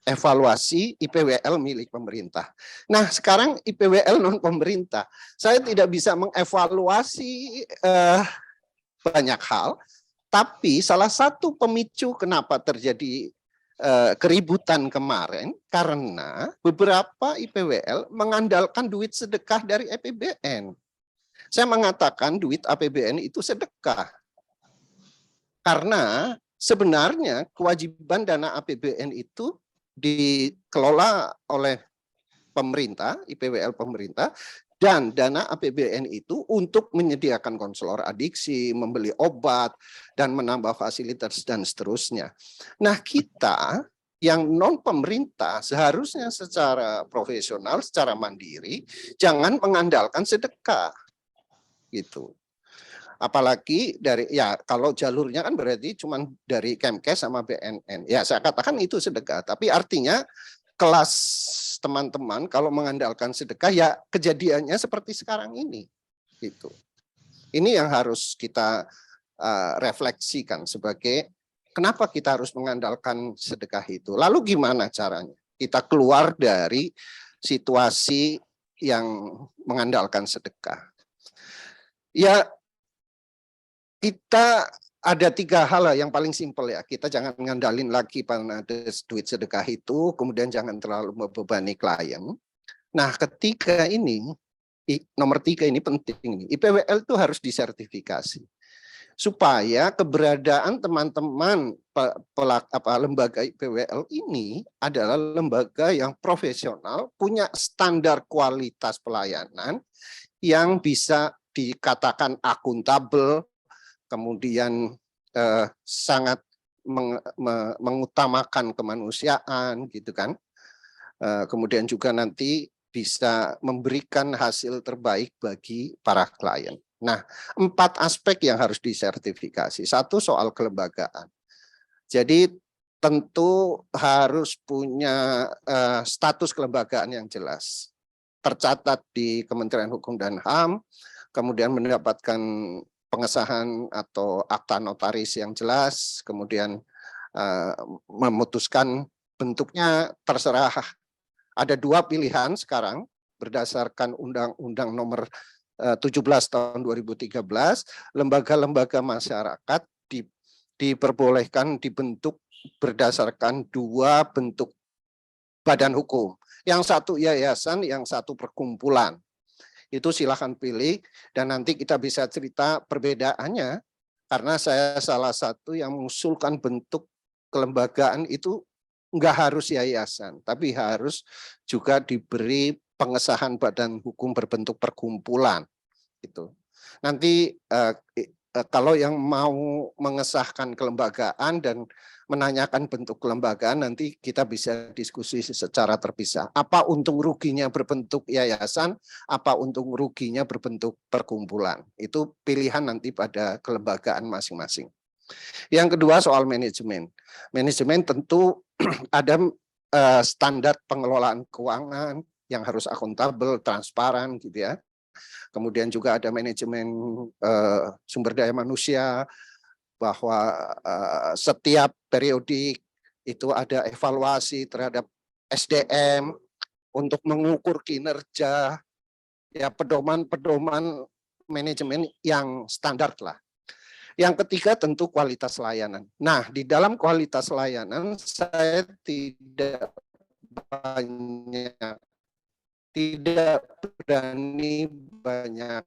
evaluasi IPWL milik pemerintah. Nah, sekarang IPWL non pemerintah. Saya tidak bisa mengevaluasi banyak hal. Tapi salah satu pemicu kenapa terjadi keributan kemarin karena beberapa IPWL mengandalkan duit sedekah dari APBN. Saya mengatakan duit APBN itu sedekah. Karena sebenarnya kewajiban dana APBN itu dikelola oleh pemerintah, IPWL pemerintah, dan dana APBN itu untuk menyediakan konselor adiksi, membeli obat, dan menambah fasilitas dan seterusnya. Nah, kita yang non pemerintah seharusnya secara profesional, secara mandiri, jangan mengandalkan sedekah, gitu. Apalagi dari kalau jalurnya kan berarti cuma dari Kemkes sama BNN. Ya, saya katakan itu sedekah, tapi artinya kelas teman-teman kalau mengandalkan sedekah ya kejadiannya seperti sekarang ini gitu. Ini yang harus kita refleksikan sebagai kenapa kita harus mengandalkan sedekah itu. Lalu gimana caranya kita keluar dari situasi yang mengandalkan sedekah? Ya, kita ada 3 hal yang paling simpel ya. Kita jangan ngandalin lagi pada duit sedekah itu, kemudian jangan terlalu membebani klien. Nah, ketiga ini, nomor 3 ini penting. IPWL itu harus disertifikasi. Supaya keberadaan teman-teman lembaga IPWL ini adalah lembaga yang profesional, punya standar kualitas pelayanan yang bisa dikatakan akuntabel, kemudian sangat mengutamakan kemanusiaan gitu kan. Kemudian juga nanti bisa memberikan hasil terbaik bagi para klien. Nah, 4 aspek yang harus disertifikasi. 1 soal kelembagaan. Jadi tentu harus punya status kelembagaan yang jelas. Tercatat di Kementerian Hukum dan HAM, kemudian mendapatkan pengesahan atau akta notaris yang jelas, kemudian memutuskan bentuknya terserah. Ada 2 pilihan sekarang berdasarkan Undang-Undang Nomor 17 tahun 2013, lembaga-lembaga masyarakat diperbolehkan dibentuk berdasarkan 2 bentuk badan hukum. Yang satu yayasan, yang satu perkumpulan. Itu silahkan pilih dan nanti kita bisa cerita perbedaannya karena saya salah satu yang mengusulkan bentuk kelembagaan itu enggak harus yayasan, tapi harus juga diberi pengesahan badan hukum berbentuk perkumpulan. Gitu. Nanti kalau yang mau mengesahkan kelembagaan dan menanyakan bentuk kelembagaan, nanti kita bisa diskusi secara terpisah. Apa untung ruginya berbentuk yayasan, apa untung ruginya berbentuk perkumpulan. Itu pilihan nanti pada kelembagaan masing-masing. Yang kedua soal manajemen. Manajemen tentu ada standar pengelolaan keuangan yang harus akuntabel, transparan gitu ya. Kemudian juga ada manajemen sumber daya manusia, bahwa setiap periodik itu ada evaluasi terhadap SDM untuk mengukur kinerja, ya pedoman-pedoman manajemen yang standar lah. Yang ketiga tentu kualitas layanan. Nah, di dalam kualitas layanan saya tidak berani banyak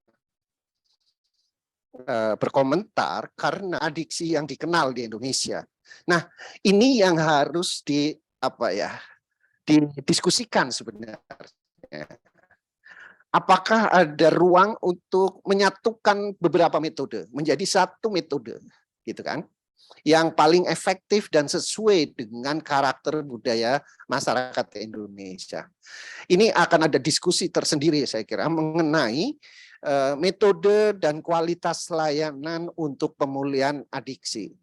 berkomentar karena diksi yang dikenal di Indonesia. Nah, ini yang harus didiskusikan sebenarnya. Apakah ada ruang untuk menyatukan beberapa metode menjadi satu metode, gitu kan? Yang paling efektif dan sesuai dengan karakter budaya masyarakat Indonesia. Ini akan ada diskusi tersendiri saya kira mengenai metode dan kualitas layanan untuk pemulihan adiksi.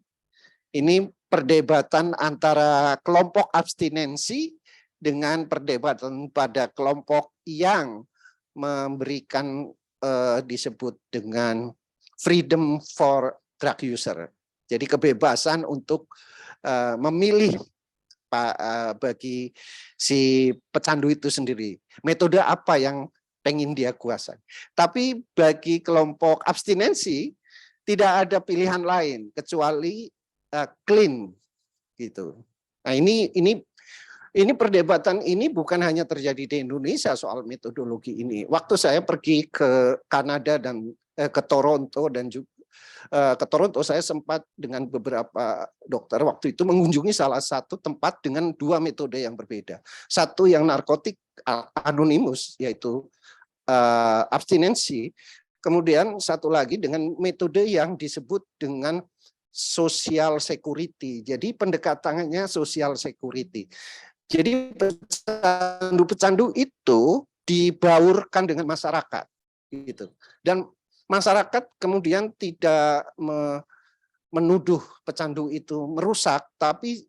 Ini perdebatan antara kelompok abstinensi dengan perdebatan pada kelompok yang memberikan disebut dengan freedom for drug user. Jadi kebebasan untuk memilih bagi si pecandu itu sendiri. Metode apa yang pengen dia kuasai. Tapi bagi kelompok abstinensi tidak ada pilihan lain kecuali clean gitu. Nah, ini perdebatan ini bukan hanya terjadi di Indonesia soal metodologi ini. Waktu saya pergi ke Kanada dan ke Toronto dan juga ke Toronto, saya sempat dengan beberapa dokter waktu itu mengunjungi salah satu tempat dengan 2 metode yang berbeda. Satu yang narkotik anonimus, yaitu abstinensi. Kemudian satu lagi dengan metode yang disebut dengan social security. Jadi pendekatannya social security. Jadi pecandu-pecandu itu dibaurkan dengan masyarakat, gitu. Dan masyarakat kemudian tidak menuduh pecandu itu merusak, tapi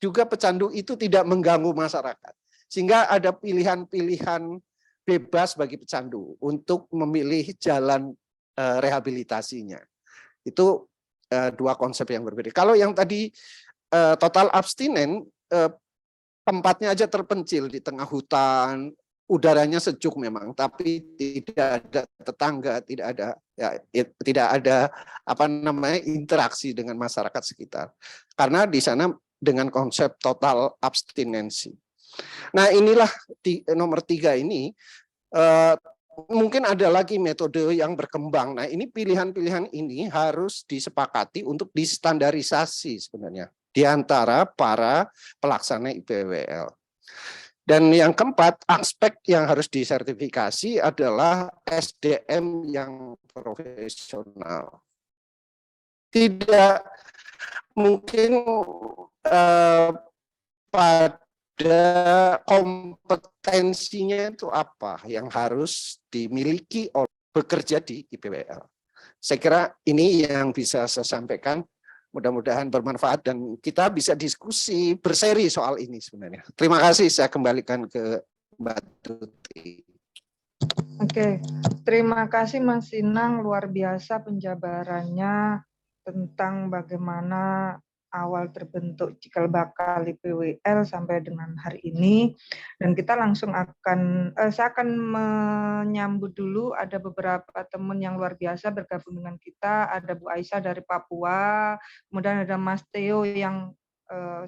juga pecandu itu tidak mengganggu masyarakat. Sehingga ada pilihan-pilihan bebas bagi pecandu untuk memilih jalan rehabilitasinya. Itu 2 konsep yang berbeda. Kalau yang tadi total abstinen, tempatnya aja terpencil di tengah hutan, udaranya sejuk memang, tapi tidak ada tetangga, tidak ada interaksi dengan masyarakat sekitar. Karena di sana dengan konsep total abstinensi. Nah, inilah nomor 3 ini mungkin ada lagi metode yang berkembang. Nah, ini pilihan-pilihan ini harus disepakati untuk distandarisasi sebenarnya di antara para pelaksana IPWL. Dan yang keempat, aspek yang harus disertifikasi adalah SDM yang profesional. Tidak mungkin pada kompetensinya itu apa yang harus dimiliki oleh bekerja di IPWL. Saya kira ini yang bisa saya sampaikan. Mudah-mudahan bermanfaat dan kita bisa diskusi berseri soal ini sebenarnya. Terima kasih, saya kembalikan ke Mbak Tuti. Oke, terima kasih Mas Sinang, luar biasa penjabarannya tentang bagaimana awal terbentuk cikal bakal IPWL sampai dengan hari ini. Dan kita langsung saya akan menyambut dulu, ada beberapa teman yang luar biasa bergabung dengan kita. Ada Bu Aisyah dari Papua, kemudian ada Mas Theo yang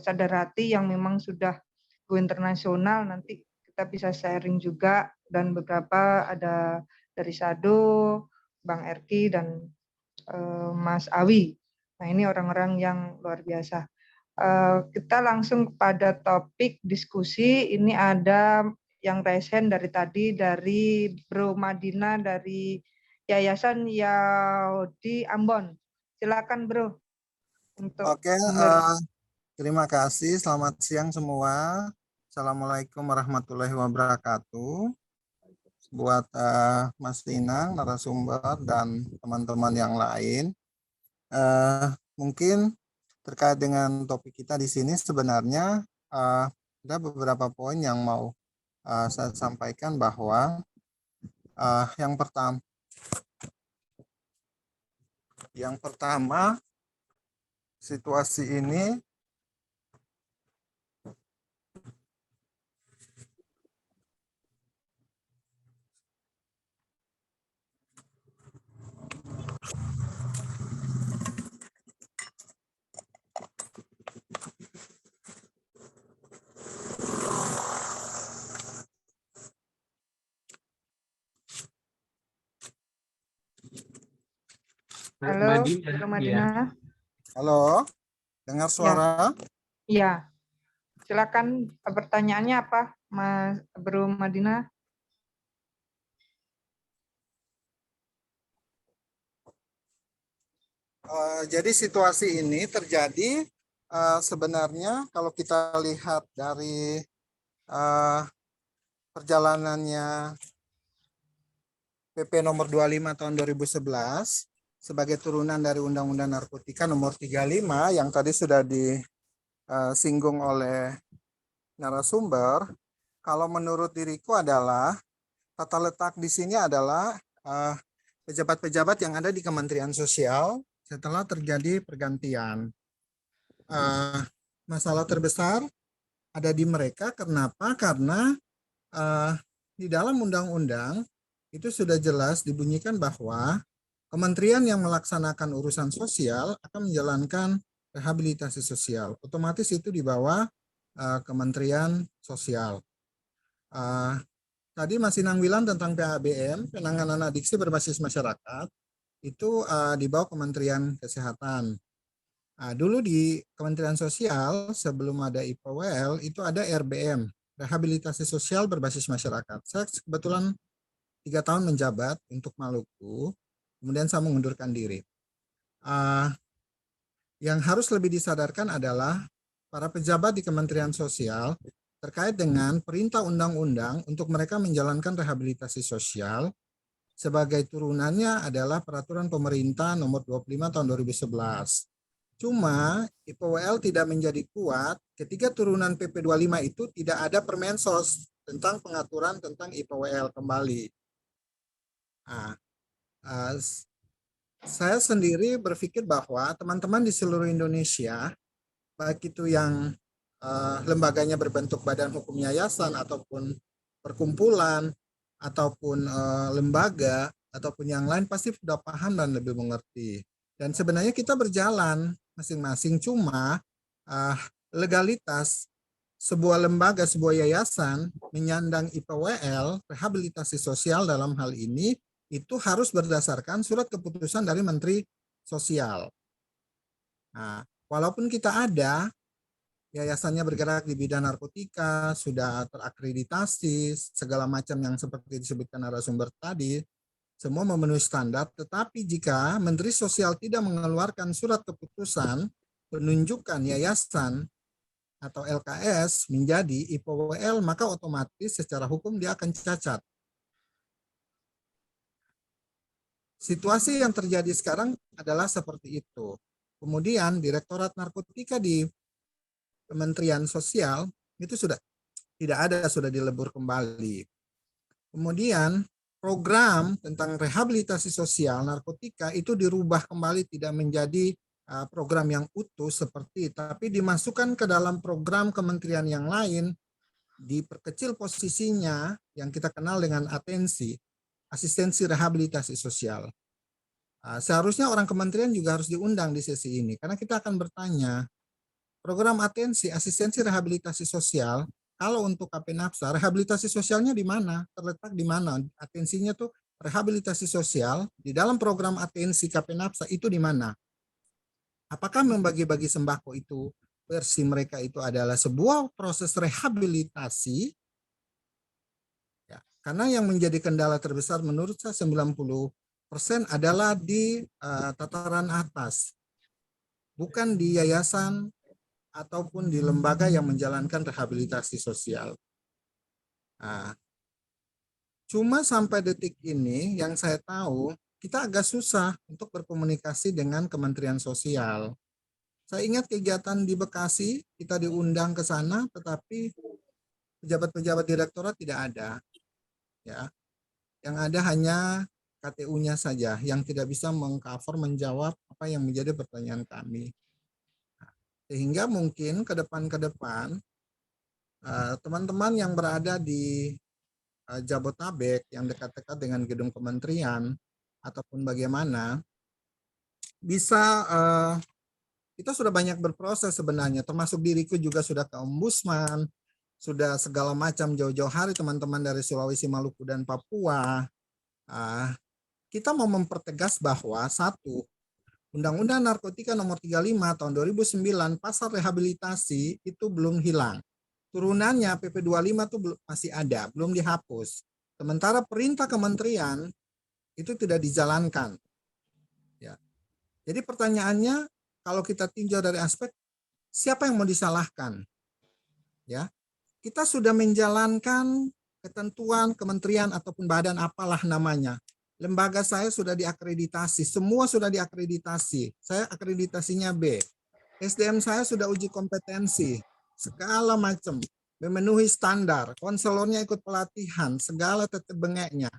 Sadarati yang memang sudah go internasional, nanti kita bisa sharing juga, dan beberapa ada dari Sado, Bang Erki, dan Mas Awi. Nah, ini orang-orang yang luar biasa. Kita langsung kepada topik diskusi. Ini ada yang resen dari tadi, dari Bro Madina dari Yayasan Yahudi Ambon. Silakan Bro. Oke, terima kasih. Selamat siang semua. Assalamualaikum warahmatullahi wabarakatuh. Buat Mas Tinang, narasumber, dan teman-teman yang lain. Mungkin terkait dengan topik kita di sini sebenarnya ada beberapa poin yang mau saya sampaikan, bahwa yang pertama situasi ini Halo, Bro Madina. Halo, dengar suara? Iya. Silakan, pertanyaannya apa, Mas Bro Madina? Jadi situasi ini terjadi sebenarnya kalau kita lihat dari perjalanannya PP nomor 25 tahun 2011 sebagai turunan dari Undang-Undang Narkotika nomor 35 yang tadi sudah disinggung oleh narasumber. Kalau menurut diriku adalah tata letak di sini adalah pejabat-pejabat yang ada di Kementerian Sosial setelah terjadi pergantian. Masalah terbesar ada di mereka. Kenapa? Karena di dalam undang-undang itu sudah jelas dibunyikan bahwa kementerian yang melaksanakan urusan sosial akan menjalankan rehabilitasi sosial. Otomatis itu di bawah Kementerian Sosial. Tadi Mas Inang bilang tentang PABM, penanganan adiksi berbasis masyarakat, itu di bawah Kementerian Kesehatan. Dulu di Kementerian Sosial sebelum ada IPWL itu ada RBM, Rehabilitasi Sosial Berbasis Masyarakat. Saya kebetulan 3 tahun menjabat untuk Maluku, kemudian saya mengundurkan diri. Yang harus lebih disadarkan adalah para pejabat di Kementerian Sosial terkait dengan perintah undang-undang untuk mereka menjalankan rehabilitasi sosial. Sebagai turunannya adalah peraturan pemerintah nomor 25 tahun 2011. Cuma IPWL tidak menjadi kuat ketika turunan PP 25 itu tidak ada Permensos tentang pengaturan tentang IPWL kembali. Saya sendiri berpikir bahwa teman-teman di seluruh Indonesia, baik itu yang lembaganya berbentuk badan hukum yayasan ataupun perkumpulan ataupun lembaga ataupun yang lain, pasti sudah paham dan lebih mengerti. Dan sebenarnya kita berjalan masing-masing, cuma legalitas sebuah lembaga, sebuah yayasan menyandang IPWL, rehabilitasi sosial dalam hal ini, itu harus berdasarkan surat keputusan dari Menteri Sosial. Nah, walaupun kita ada yayasannya bergerak di bidang narkotika, sudah terakreditasi, segala macam yang seperti disebutkan narasumber tadi, semua memenuhi standar, tetapi jika Menteri Sosial tidak mengeluarkan surat keputusan penunjukan yayasan atau LKS menjadi IPWL, maka otomatis secara hukum dia akan cacat. situasi yang terjadi sekarang adalah seperti itu. Kemudian Direktorat Narkotika di Kementerian Sosial itu sudah tidak ada, sudah dilebur kembali. Kemudian program tentang rehabilitasi sosial narkotika itu dirubah kembali, tidak menjadi program yang utuh seperti, tapi dimasukkan ke dalam program kementerian yang lain, diperkecil posisinya yang kita kenal dengan atensi, asistensi rehabilitasi sosial. Seharusnya orang kementerian juga harus diundang di sesi ini, karena kita akan bertanya, program atensi, asistensi rehabilitasi sosial, kalau untuk KP Napsa, rehabilitasi sosialnya di mana? Terletak di mana? Atensinya tuh rehabilitasi sosial, di dalam program atensi KP Napsa itu di mana? Apakah membagi-bagi sembako itu, versi mereka itu adalah sebuah proses rehabilitasi? Ya, karena yang menjadi kendala terbesar menurut saya 90% adalah di tataran atas, bukan di yayasan ataupun di lembaga yang menjalankan rehabilitasi sosial. Nah, cuma sampai detik ini yang saya tahu, kita agak susah untuk berkomunikasi dengan Kementerian Sosial. Saya ingat kegiatan di Bekasi, kita diundang ke sana, tetapi pejabat-pejabat direktorat tidak ada. Ya, yang ada hanya KTU-nya saja, yang tidak bisa mengcover, menjawab apa yang menjadi pertanyaan kami. Sehingga mungkin ke depan teman-teman yang berada di Jabotabek yang dekat-dekat dengan gedung kementerian ataupun bagaimana bisa, kita sudah banyak berproses sebenarnya, termasuk diriku juga sudah ke Ombudsman, sudah segala macam jauh-jauh hari teman-teman dari Sulawesi, Maluku, dan Papua. Kita mau mempertegas bahwa satu, Undang-Undang Narkotika Nomor 35 tahun 2009 pasal rehabilitasi itu belum hilang. Turunannya PP 25 itu masih ada, belum dihapus. Sementara perintah kementerian itu tidak dijalankan. Ya. Jadi pertanyaannya, kalau kita tinjau dari aspek siapa yang mau disalahkan? Ya. Kita sudah menjalankan ketentuan kementerian ataupun badan apalah namanya. Lembaga saya sudah diakreditasi, semua sudah diakreditasi. Saya akreditasinya B. SDM saya sudah uji kompetensi, segala macam, memenuhi standar. Konselornya ikut pelatihan, segala tetap bengeknya.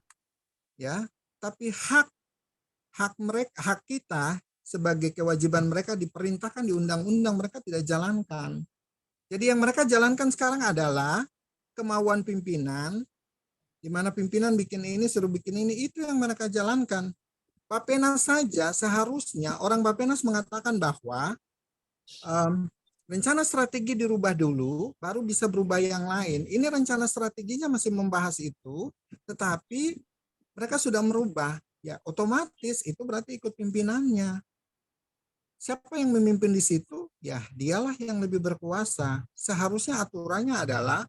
Ya, tapi hak kita sebagai kewajiban mereka diperintahkan di undang-undang, mereka tidak jalankan. Jadi yang mereka jalankan sekarang adalah kemauan pimpinan, di mana pimpinan bikin ini, suruh bikin ini, itu yang mereka jalankan. Bappenas saja seharusnya orang Bappenas mengatakan bahwa rencana strategi dirubah dulu, baru bisa berubah yang lain. Ini rencana strateginya masih membahas itu, tetapi mereka sudah merubah. Ya, otomatis itu berarti ikut pimpinannya. Siapa yang memimpin di situ? Ya, dialah yang lebih berkuasa. Seharusnya aturannya adalah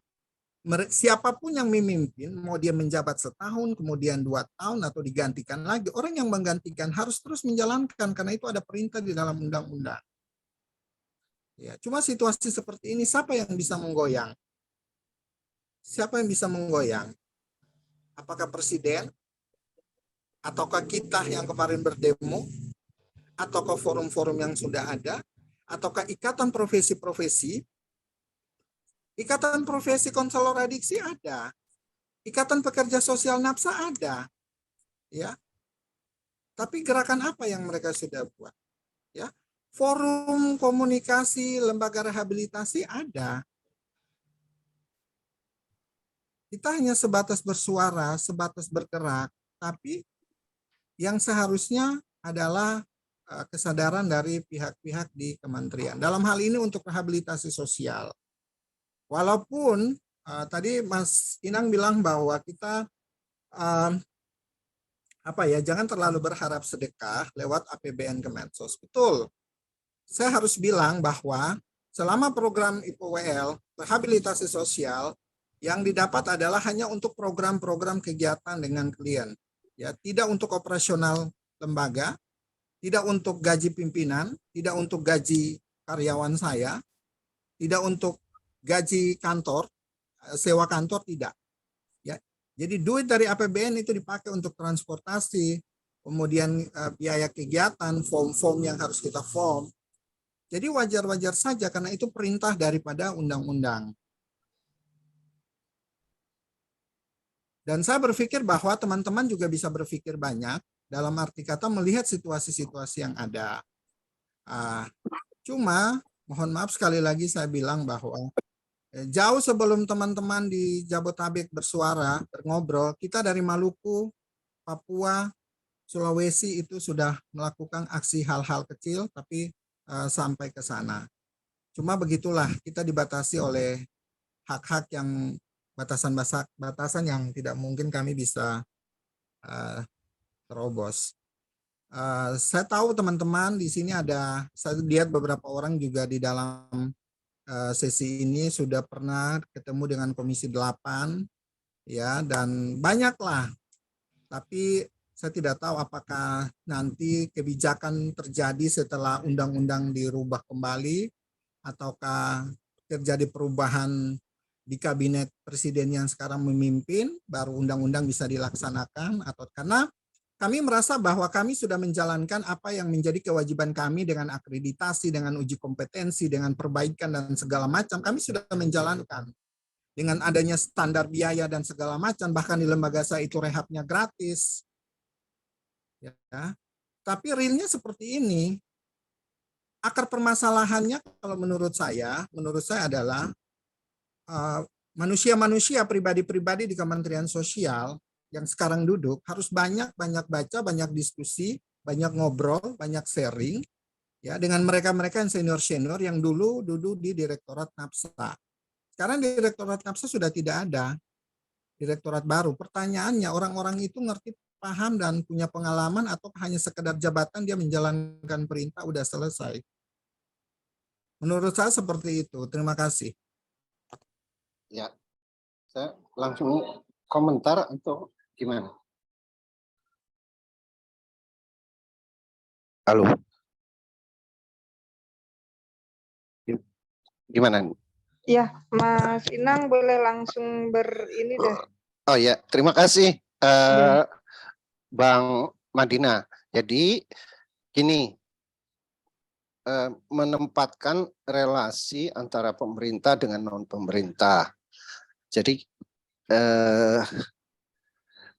siapapun yang memimpin, mau dia menjabat setahun, kemudian 2 tahun atau digantikan lagi, orang yang menggantikan harus terus menjalankan karena itu ada perintah di dalam undang-undang. Ya, cuma situasi seperti ini siapa yang bisa menggoyang? Siapa yang bisa menggoyang? Apakah presiden? Ataukah kita yang kemarin berdemo? Ataukah forum-forum yang sudah ada? Ataukah ikatan profesi-profesi? Ikatan profesi konselor adiksi ada. Ikatan pekerja sosial Napsa ada. Ya. Tapi gerakan apa yang mereka sudah buat? Ya. Forum komunikasi lembaga rehabilitasi ada. Kita hanya sebatas bersuara, sebatas bergerak, tapi yang seharusnya adalah kesadaran dari pihak-pihak di kementerian. Dalam hal ini untuk rehabilitasi sosial. Walaupun tadi Mas Inang bilang bahwa kita jangan terlalu berharap sedekah lewat APBN Kemensos. Betul. Saya harus bilang bahwa selama program IPWL rehabilitasi sosial yang didapat adalah hanya untuk program-program kegiatan dengan klien. Ya, tidak untuk operasional lembaga, tidak untuk gaji pimpinan, tidak untuk gaji karyawan saya, tidak untuk gaji kantor, sewa kantor tidak. Ya. Jadi duit dari APBN itu dipakai untuk transportasi, kemudian biaya kegiatan, form-form yang harus kita form. Jadi wajar-wajar saja karena itu perintah daripada undang-undang. Dan saya berpikir bahwa teman-teman juga bisa berpikir banyak dalam arti kata melihat situasi-situasi yang ada. Cuma mohon maaf sekali lagi saya bilang bahwa jauh sebelum teman-teman di Jabotabek bersuara, ngobrol, kita dari Maluku, Papua, Sulawesi itu sudah melakukan aksi hal-hal kecil tapi sampai ke sana. Cuma begitulah kita dibatasi oleh hak-hak yang batasan yang tidak mungkin kami bisa terobos. Saya tahu teman-teman di sini ada, saya lihat beberapa orang juga di dalam sesi ini sudah pernah ketemu dengan Komisi 8 ya, dan banyaklah. Tapi saya tidak tahu apakah nanti kebijakan terjadi setelah undang-undang dirubah kembali ataukah terjadi perubahan di kabinet presiden yang sekarang memimpin baru undang-undang bisa dilaksanakan, atau karena kami merasa bahwa kami sudah menjalankan apa yang menjadi kewajiban kami dengan akreditasi, dengan uji kompetensi, dengan perbaikan dan segala macam, kami sudah menjalankan. Dengan adanya standar biaya dan segala macam, bahkan di lembaga saya itu rehabnya gratis. Ya. Tapi realnya seperti ini. Akar permasalahannya kalau menurut saya adalah manusia-manusia pribadi-pribadi di Kementerian Sosial yang sekarang duduk harus banyak baca, banyak diskusi, banyak ngobrol, banyak sharing ya dengan mereka-mereka yang senior-senior yang dulu duduk di Direktorat NAPSA. Sekarang Direktorat NAPSA sudah tidak ada, direktorat baru. Pertanyaannya, orang-orang itu ngerti, paham dan punya pengalaman atau hanya sekedar jabatan dia menjalankan perintah udah selesai? Menurut saya seperti itu. Terima kasih. Ya, saya langsung komentar atau gimana? Halo, gimana? Ya, Mas Inang boleh langsung ini deh. Oh ya, terima kasih Ya. Bang Madina. Jadi gini, menempatkan relasi antara pemerintah dengan non pemerintah. Jadi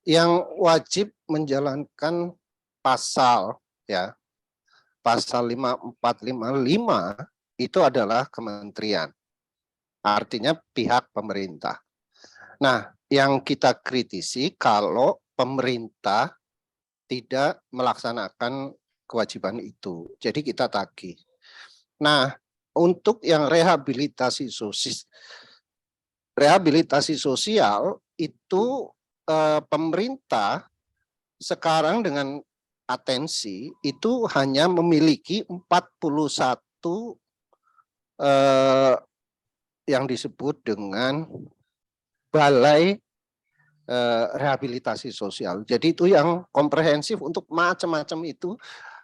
yang wajib menjalankan pasal ya, pasal 5455 itu adalah kementerian. Artinya pihak pemerintah. Nah, yang kita kritisi kalau pemerintah tidak melaksanakan kewajiban itu. Jadi kita tagih. Nah, untuk yang rehabilitasi sosial itu pemerintah sekarang dengan atensi itu hanya memiliki 41 yang disebut dengan balai rehabilitasi sosial. Jadi itu yang komprehensif untuk macam-macam itu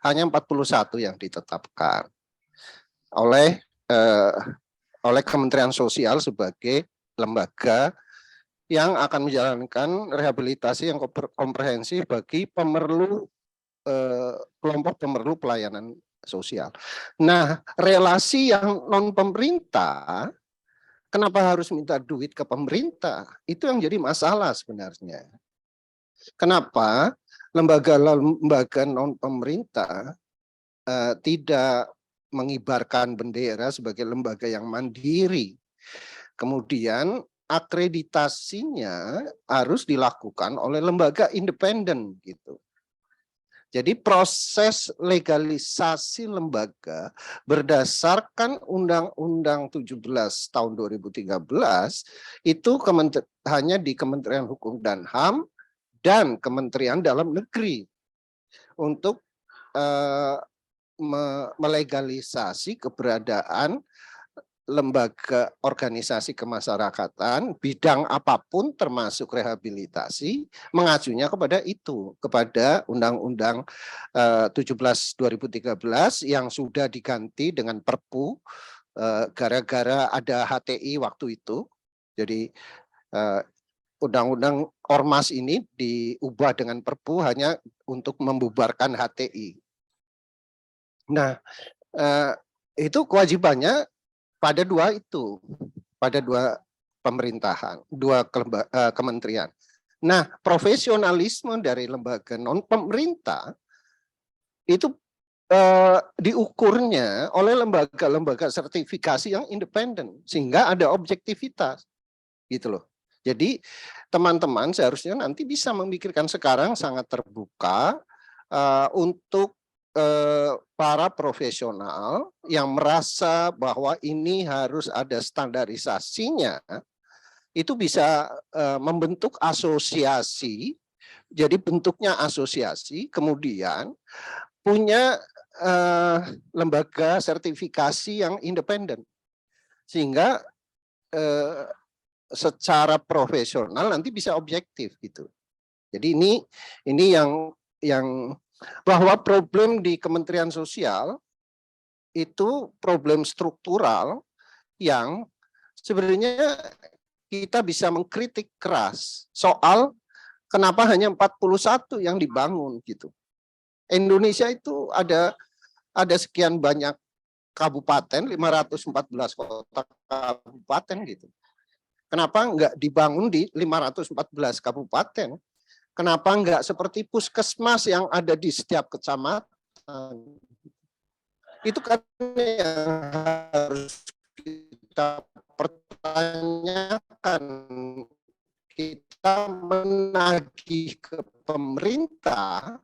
hanya 41 yang ditetapkan oleh Kementerian Sosial sebagai lembaga yang akan menjalankan rehabilitasi yang komprehensif bagi kelompok pemerlu pelayanan sosial. Nah, relasi yang non pemerintah, kenapa harus minta duit ke pemerintah? Itu yang jadi masalah sebenarnya. Kenapa lembaga-lembaga non pemerintah tidak mengibarkan bendera sebagai lembaga yang mandiri? Kemudian akreditasinya harus dilakukan oleh lembaga independen gitu. Jadi proses legalisasi lembaga berdasarkan Undang-Undang 17 tahun 2013 itu hanya di Kementerian Hukum dan HAM dan Kementerian Dalam Negeri untuk melegalisasi keberadaan lembaga organisasi kemasyarakatan bidang apapun termasuk rehabilitasi mengacunya kepada Undang-Undang 17 2013 yang sudah diganti dengan Perpu gara-gara ada HTI waktu itu. Jadi Undang-Undang Ormas ini diubah dengan Perpu hanya untuk membubarkan HTI. Nah, itu kewajibannya pada dua itu, pada dua pemerintahan, dua kementerian. Nah, profesionalisme dari lembaga non pemerintah itu diukurnya oleh lembaga-lembaga sertifikasi yang independen, sehingga ada objektivitas, gitu loh. Jadi teman-teman seharusnya nanti bisa memikirkan sekarang sangat terbuka untuk para profesional yang merasa bahwa ini harus ada standarisasinya, itu bisa membentuk asosiasi. Jadi bentuknya asosiasi, kemudian punya lembaga sertifikasi yang independen, sehingga secara profesional nanti bisa objektif gitu. Jadi ini yang bahwa problem di Kementerian Sosial itu problem struktural yang sebenarnya kita bisa mengkritik keras soal kenapa hanya 41 yang dibangun gitu. Indonesia itu ada sekian banyak kabupaten, 514 kota kabupaten gitu. Kenapa enggak dibangun di 514 kabupaten? Kenapa enggak seperti puskesmas yang ada di setiap kecamatan? Itu kan yang harus kita pertanyakan. Kita menagih ke pemerintah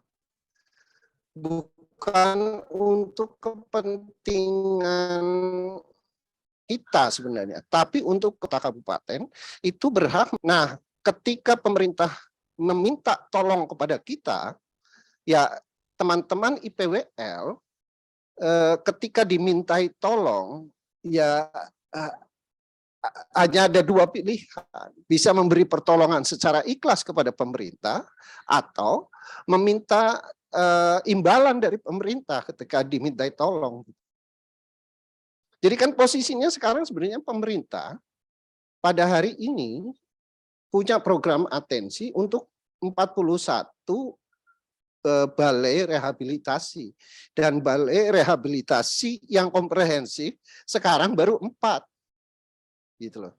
bukan untuk kepentingan kita sebenarnya, tapi untuk kota kabupaten itu berhak. Nah, ketika pemerintah meminta tolong kepada kita, ya teman-teman IPWL ketika dimintai tolong, ya hanya ada dua pilihan, bisa memberi pertolongan secara ikhlas kepada pemerintah atau meminta imbalan dari pemerintah ketika dimintai tolong. Jadi kan posisinya sekarang sebenarnya pemerintah pada hari ini punya program atensi untuk 41 balai rehabilitasi, dan balai rehabilitasi yang komprehensif sekarang baru 4 gitu loh.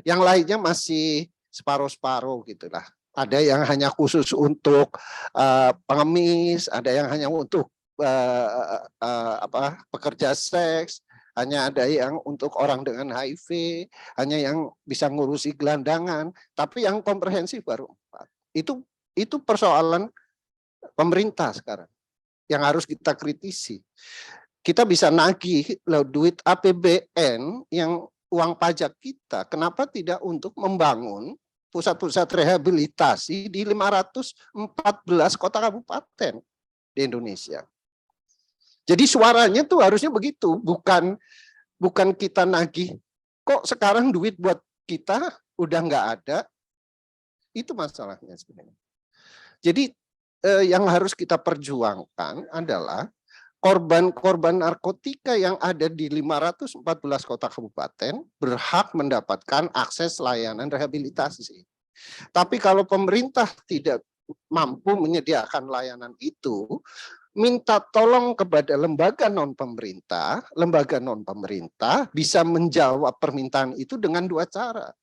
Yang lainnya masih separuh-separuh gitulah. Ada yang hanya khusus untuk pengemis, ada yang hanya untuk pekerja seks, hanya ada yang untuk orang dengan HIV, hanya yang bisa ngurusi gelandangan, tapi yang komprehensif baru 4. Itu persoalan pemerintah sekarang yang harus kita kritisi. Kita bisa nagih duit APBN yang uang pajak kita, kenapa tidak untuk membangun pusat-pusat rehabilitasi di 514 kota kabupaten di Indonesia. Jadi suaranya tuh harusnya begitu, bukan kita nagih, kok sekarang duit buat kita udah nggak ada, itu masalahnya sebenarnya. Jadi yang harus kita perjuangkan adalah korban-korban narkotika yang ada di 514 kota kabupaten berhak mendapatkan akses layanan rehabilitasi. Tapi kalau pemerintah tidak mampu menyediakan layanan itu, minta tolong kepada lembaga non pemerintah bisa menjawab permintaan itu dengan dua cara.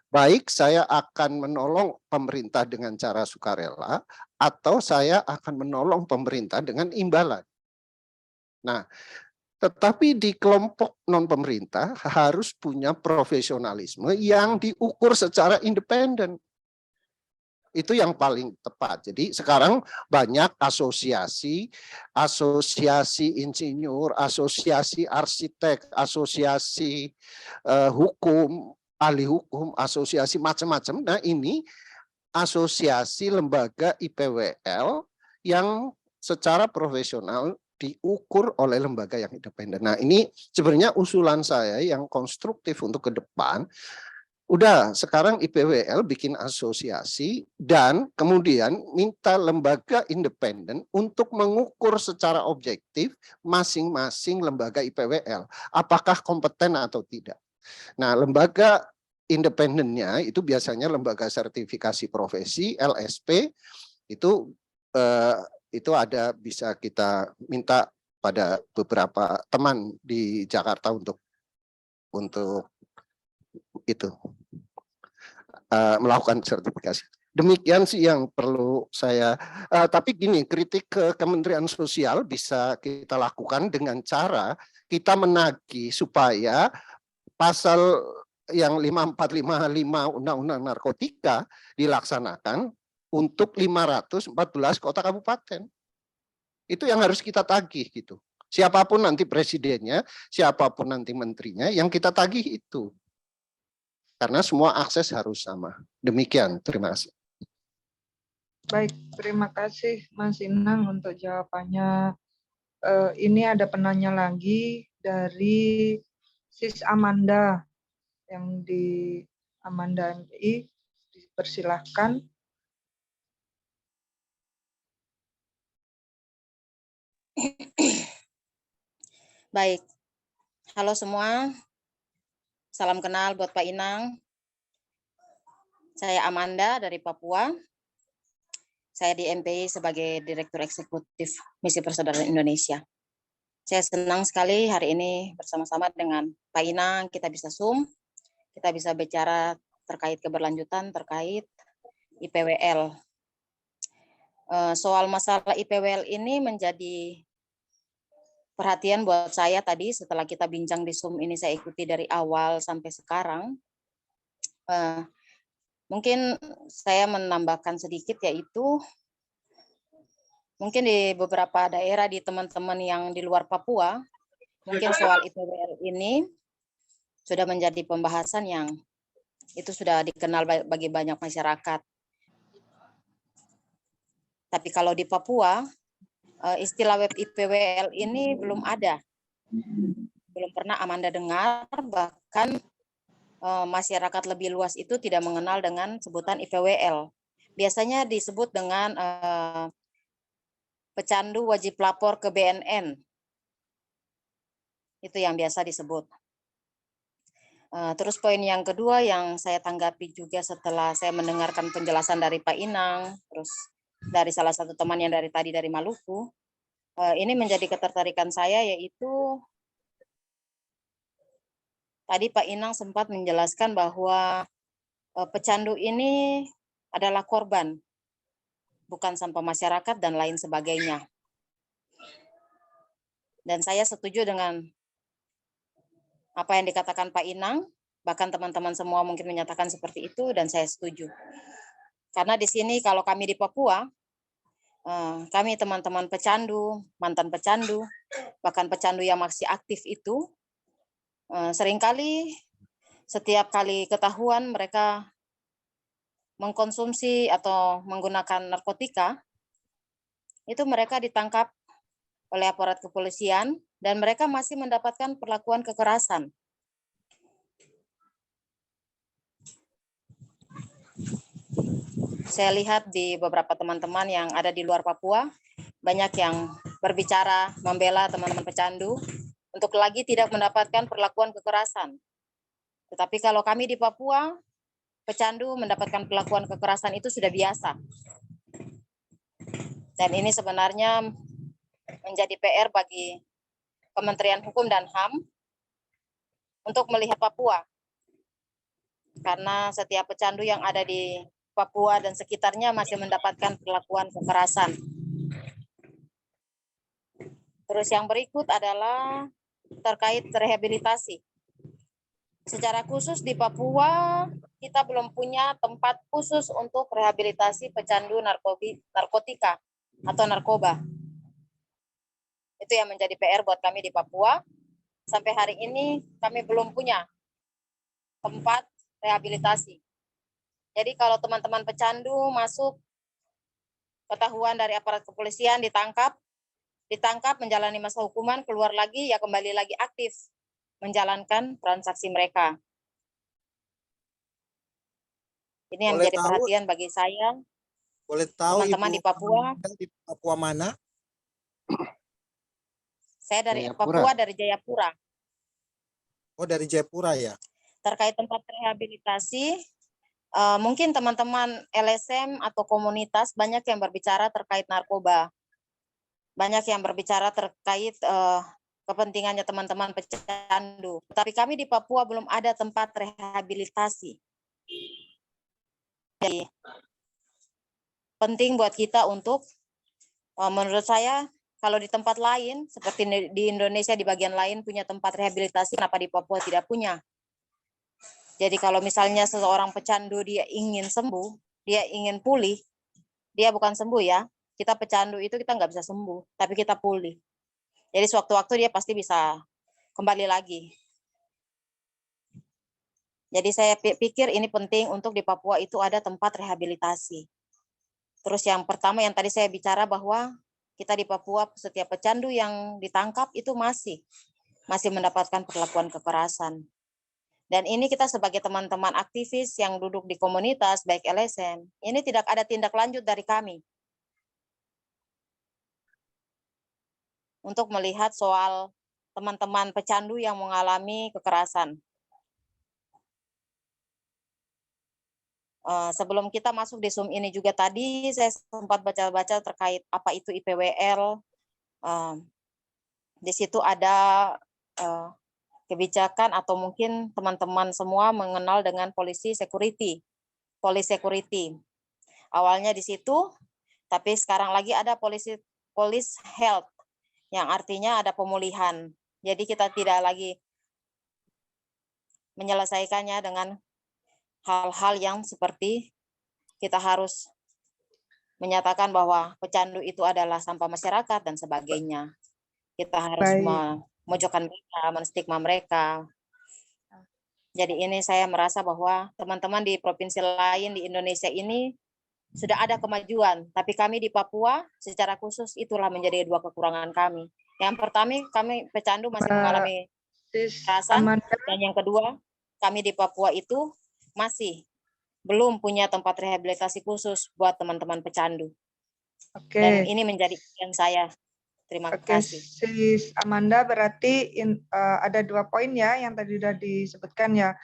Baik, saya akan menolong pemerintah dengan cara sukarela, atau saya akan menolong pemerintah dengan imbalan. Nah, tetapi di kelompok non pemerintah harus punya profesionalisme yang diukur secara independen. Itu yang paling tepat. Jadi sekarang banyak asosiasi insinyur, asosiasi arsitek, asosiasi hukum, ahli hukum, asosiasi macam-macam. Nah, ini asosiasi lembaga IPWL yang secara profesional diukur oleh lembaga yang independen. Nah, ini sebenarnya usulan saya yang konstruktif untuk ke depan. Udah, sekarang IPWL bikin asosiasi dan kemudian minta lembaga independen untuk mengukur secara objektif masing-masing lembaga IPWL. Apakah kompeten atau tidak. Nah, lembaga independennya itu biasanya lembaga sertifikasi profesi, LSP, itu itu ada, bisa kita minta pada beberapa teman di Jakarta untuk itu melakukan sertifikasi. Demikian sih yang perlu saya. Tapi gini, kritik ke Kementerian Sosial bisa kita lakukan dengan cara kita menagih supaya pasal yang 5455 Undang-Undang Narkotika dilaksanakan untuk 514 kota kabupaten. Itu yang harus kita tagih gitu. Siapapun nanti presidennya, siapapun nanti menterinya, yang kita tagih itu. Karena semua akses harus sama. Demikian, terima kasih. Baik, terima kasih Mas Inang untuk jawabannya. Ini ada penanya lagi dari Sis Amanda yang di Amanda MPI. Dipersilahkan. Baik, halo semua. Salam kenal buat Pak Inang. Saya Amanda dari Papua. Saya di MPI sebagai Direktur Eksekutif Misi Persaudaraan Indonesia. Saya senang sekali hari ini bersama-sama dengan Pak Inang, kita bisa Zoom, kita bisa bicara terkait keberlanjutan, terkait IPWL. Soal masalah IPWL ini menjadi perhatian buat saya tadi setelah kita bincang di Zoom ini, saya ikuti dari awal sampai sekarang. Mungkin saya menambahkan sedikit, yaitu mungkin di beberapa daerah di teman-teman yang di luar Papua, mungkin soal IPWL ini sudah menjadi pembahasan yang itu sudah dikenal bagi banyak masyarakat. Tapi kalau di Papua, istilah web IPWL ini belum ada. Belum pernah Amanda dengar, bahkan masyarakat lebih luas itu tidak mengenal dengan sebutan IPWL. Biasanya disebut dengan pecandu wajib lapor ke BNN. Itu yang biasa disebut. Terus poin yang kedua yang saya tanggapi juga setelah saya mendengarkan penjelasan dari Pak Inang, terus dari salah satu teman yang dari tadi dari Maluku, ini menjadi ketertarikan saya, yaitu tadi Pak Inang sempat menjelaskan bahwa pecandu ini adalah korban, bukan sampah masyarakat dan lain sebagainya. Dan saya setuju dengan apa yang dikatakan Pak Inang, bahkan teman-teman semua mungkin menyatakan seperti itu, dan saya setuju. Karena di sini kalau kami di Papua, kami teman-teman pecandu, mantan pecandu, bahkan pecandu yang masih aktif itu, seringkali setiap kali ketahuan mereka mengkonsumsi atau menggunakan narkotika, itu mereka ditangkap oleh aparat kepolisian dan mereka masih mendapatkan perlakuan kekerasan. Saya lihat di beberapa teman-teman yang ada di luar Papua, banyak yang berbicara membela teman-teman pecandu untuk lagi tidak mendapatkan perlakuan kekerasan. Tetapi kalau kami di Papua, pecandu mendapatkan perlakuan kekerasan itu sudah biasa. Dan ini sebenarnya menjadi PR bagi Kementerian Hukum dan HAM untuk melihat Papua. Karena setiap pecandu yang ada di Papua dan sekitarnya masih mendapatkan perlakuan kekerasan. Terus yang berikut adalah terkait rehabilitasi. Secara khusus di Papua, kita belum punya tempat khusus untuk rehabilitasi pecandu narkotika atau narkoba. Itu yang menjadi PR buat kami di Papua. Sampai hari ini kami belum punya tempat rehabilitasi. Jadi kalau teman-teman pecandu masuk, ketahuan dari aparat kepolisian, ditangkap menjalani masa hukuman, keluar lagi, ya kembali lagi aktif menjalankan transaksi mereka. Ini yang menjadi perhatian bagi saya. Boleh tahu teman-teman Ibu di Papua? Di Papua mana? Saya dari Jayapura. Papua, dari Jayapura. Oh, dari Jayapura ya. Terkait tempat rehabilitasi, Mungkin teman-teman LSM atau komunitas banyak yang berbicara terkait narkoba, banyak yang berbicara terkait kepentingannya teman-teman pecandu. Tapi kami di Papua belum ada tempat rehabilitasi. Jadi penting buat kita untuk, menurut saya, kalau di tempat lain seperti di Indonesia di bagian lain punya tempat rehabilitasi, kenapa di Papua tidak punya? Jadi kalau misalnya seseorang pecandu dia ingin sembuh, dia ingin pulih, dia bukan sembuh ya. Kita pecandu itu kita nggak bisa sembuh, tapi kita pulih. Jadi sewaktu-waktu dia pasti bisa kembali lagi. Jadi saya pikir ini penting untuk di Papua itu ada tempat rehabilitasi. Terus yang pertama yang tadi saya bicara bahwa kita di Papua setiap pecandu yang ditangkap itu masih mendapatkan perlakuan kekerasan. Dan ini kita sebagai teman-teman aktivis yang duduk di komunitas, baik LSM, ini tidak ada tindak lanjut dari kami untuk melihat soal teman-teman pecandu yang mengalami kekerasan. Sebelum kita masuk di Zoom ini juga tadi, saya sempat baca-baca terkait apa itu IPWL. Di situ ada kebijakan atau mungkin teman-teman semua mengenal dengan police security. Awalnya di situ, tapi sekarang lagi ada police health, yang artinya ada pemulihan. Jadi kita tidak lagi menyelesaikannya dengan hal-hal yang seperti kita harus menyatakan bahwa pecandu itu adalah sampah masyarakat dan sebagainya. Kita harus memojokkan mereka, menstigma mereka. Jadi ini saya merasa bahwa teman-teman di provinsi lain di Indonesia ini sudah ada kemajuan, tapi kami di Papua secara khusus itulah menjadi dua kekurangan kami. Yang pertama, kami pecandu masih mengalami kekerasan, dan yang kedua, kami di Papua itu masih belum punya tempat rehabilitasi khusus buat teman-teman pecandu. Oke. Dan ini menjadi yang saya. Terima kasih. Sis Amanda, berarti ada 2 poin ya yang tadi sudah disebutkan ya.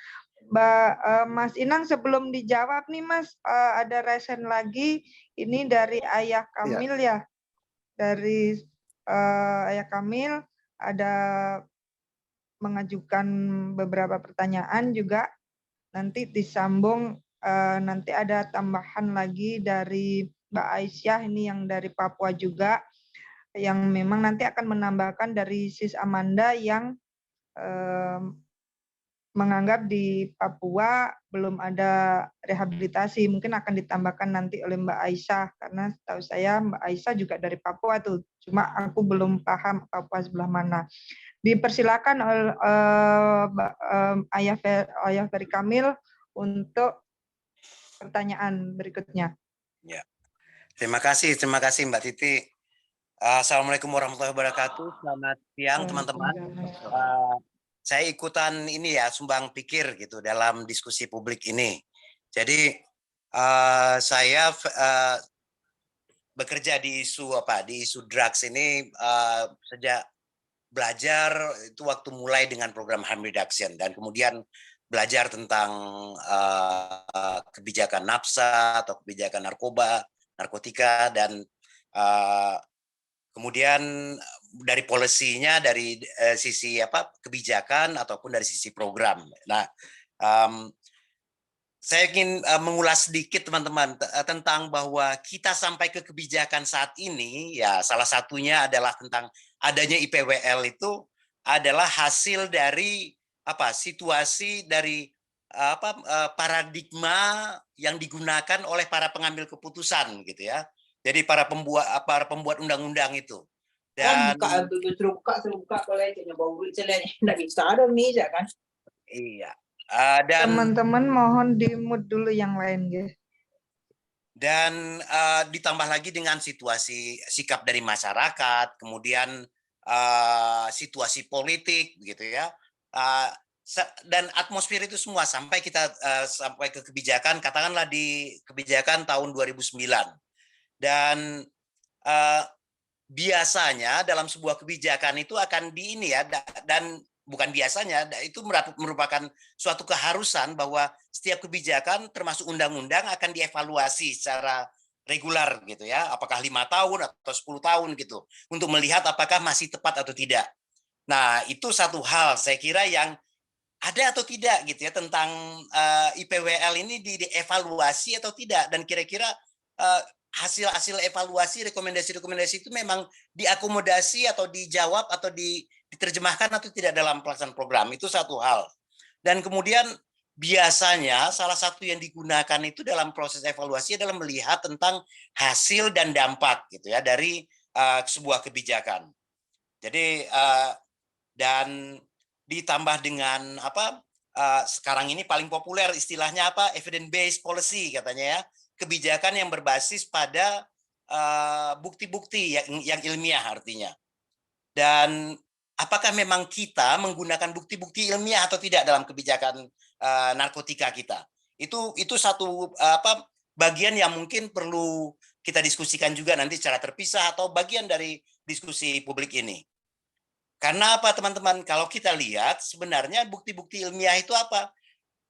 Mas Inang, sebelum dijawab nih Mas, ada resen lagi ini dari Ayah Kamil ya. Dari Ayah Kamil ada mengajukan beberapa pertanyaan juga. Nanti disambung, nanti ada tambahan lagi dari Mbak Aisyah ini yang dari Papua juga, yang memang nanti akan menambahkan dari Sis Amanda yang menganggap di Papua belum ada rehabilitasi, mungkin akan ditambahkan nanti oleh Mbak Aisyah, karena tahu saya Mbak Aisyah juga dari Papua tuh, cuma aku belum paham Papua sebelah mana. Dipersilakan oleh Ayah Ferry Kamil untuk pertanyaan berikutnya. Ya. Terima kasih Mbak Titi. Assalamualaikum warahmatullahi wabarakatuh. Selamat siang teman-teman. Saya ikutan ini ya, sumbang pikir gitu dalam diskusi publik ini. Jadi saya bekerja di isu drugs ini sejak belajar itu waktu mulai dengan program harm reduction, dan kemudian belajar tentang kebijakan NAPSA atau kebijakan narkotika, dan kemudian dari polisinya, dari sisi kebijakan ataupun dari sisi program. Nah, saya ingin mengulas sedikit teman-teman tentang bahwa kita sampai ke kebijakan saat ini, ya salah satunya adalah tentang adanya IPWL itu adalah hasil dari situasi dari paradigma yang digunakan oleh para pengambil keputusan gitu ya. Jadi para pembuat undang-undang itu. Dan iya. Dan teman-teman mohon di-mute dulu yang lain ya. Dan ditambah lagi dengan situasi sikap dari masyarakat, kemudian situasi politik gitu ya. Dan atmosfer itu semua sampai kita sampai ke kebijakan, katakanlah di kebijakan tahun 2009. Dan biasanya dalam sebuah kebijakan itu akan dan bukan biasanya, itu merupakan suatu keharusan bahwa setiap kebijakan termasuk undang-undang akan dievaluasi secara regular gitu ya, apakah 5 tahun atau 10 tahun gitu, untuk melihat apakah masih tepat atau tidak. Nah, itu satu hal saya kira yang ada atau tidak gitu ya tentang IPWL ini dievaluasi atau tidak, dan kira-kira hasil-hasil evaluasi, rekomendasi-rekomendasi itu memang diakomodasi atau dijawab atau diterjemahkan atau tidak dalam pelaksanaan program. Itu satu hal. Dan kemudian biasanya salah satu yang digunakan itu dalam proses evaluasi adalah melihat tentang hasil dan dampak gitu ya dari sebuah kebijakan. Jadi dan ditambah dengan sekarang ini paling populer istilahnya evidence based policy katanya ya, kebijakan yang berbasis pada bukti-bukti yang ilmiah artinya. Dan apakah memang kita menggunakan bukti-bukti ilmiah atau tidak dalam kebijakan narkotika kita? Itu satu bagian yang mungkin perlu kita diskusikan juga nanti secara terpisah atau bagian dari diskusi publik ini. Karena apa teman-teman? Kalau kita lihat sebenarnya bukti-bukti ilmiah itu apa?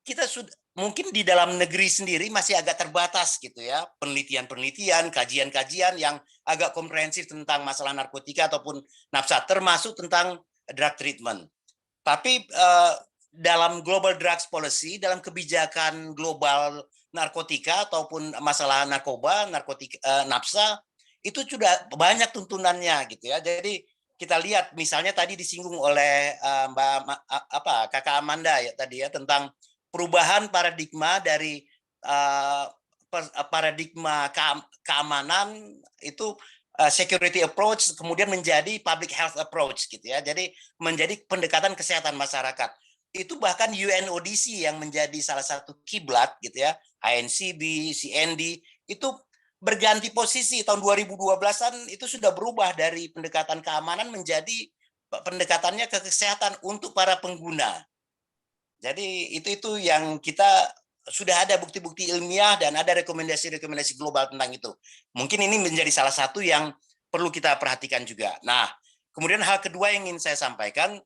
Kita sudah mungkin di dalam negeri sendiri masih agak terbatas gitu ya, penelitian-penelitian, kajian-kajian yang agak komprehensif tentang masalah narkotika ataupun nafsa, termasuk tentang drug treatment. Tapi dalam global drugs policy, dalam kebijakan global narkotika ataupun masalah narkoba, narkotika, nafsa, itu sudah banyak tuntunannya gitu ya. Jadi kita lihat misalnya tadi disinggung oleh Kakak Amanda ya tadi ya tentang perubahan paradigma dari paradigma keamanan itu security approach kemudian menjadi public health approach gitu ya. Jadi menjadi pendekatan kesehatan masyarakat. Itu bahkan UNODC yang menjadi salah satu kiblat gitu ya, INCB, CND itu berganti posisi tahun 2012-an itu sudah berubah dari pendekatan keamanan menjadi pendekatannya ke kesehatan untuk para pengguna. Jadi itu yang kita sudah ada bukti-bukti ilmiah dan ada rekomendasi-rekomendasi global tentang itu. Mungkin ini menjadi salah satu yang perlu kita perhatikan juga. Nah, kemudian hal kedua yang ingin saya sampaikan,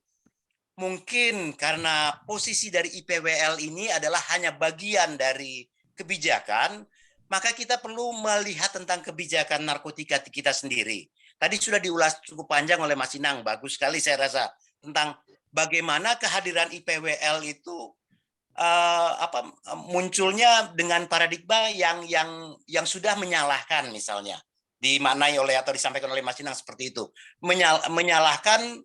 mungkin karena posisi dari IPWL ini adalah hanya bagian dari kebijakan, maka kita perlu melihat tentang kebijakan narkotika kita sendiri. Tadi sudah diulas cukup panjang oleh Mas Inang, bagus sekali saya rasa, tentang bagaimana kehadiran IPWL itu munculnya dengan paradigma yang sudah menyalahkan misalnya, dimaknai oleh atau disampaikan oleh Mas Inang seperti itu, menyalahkan,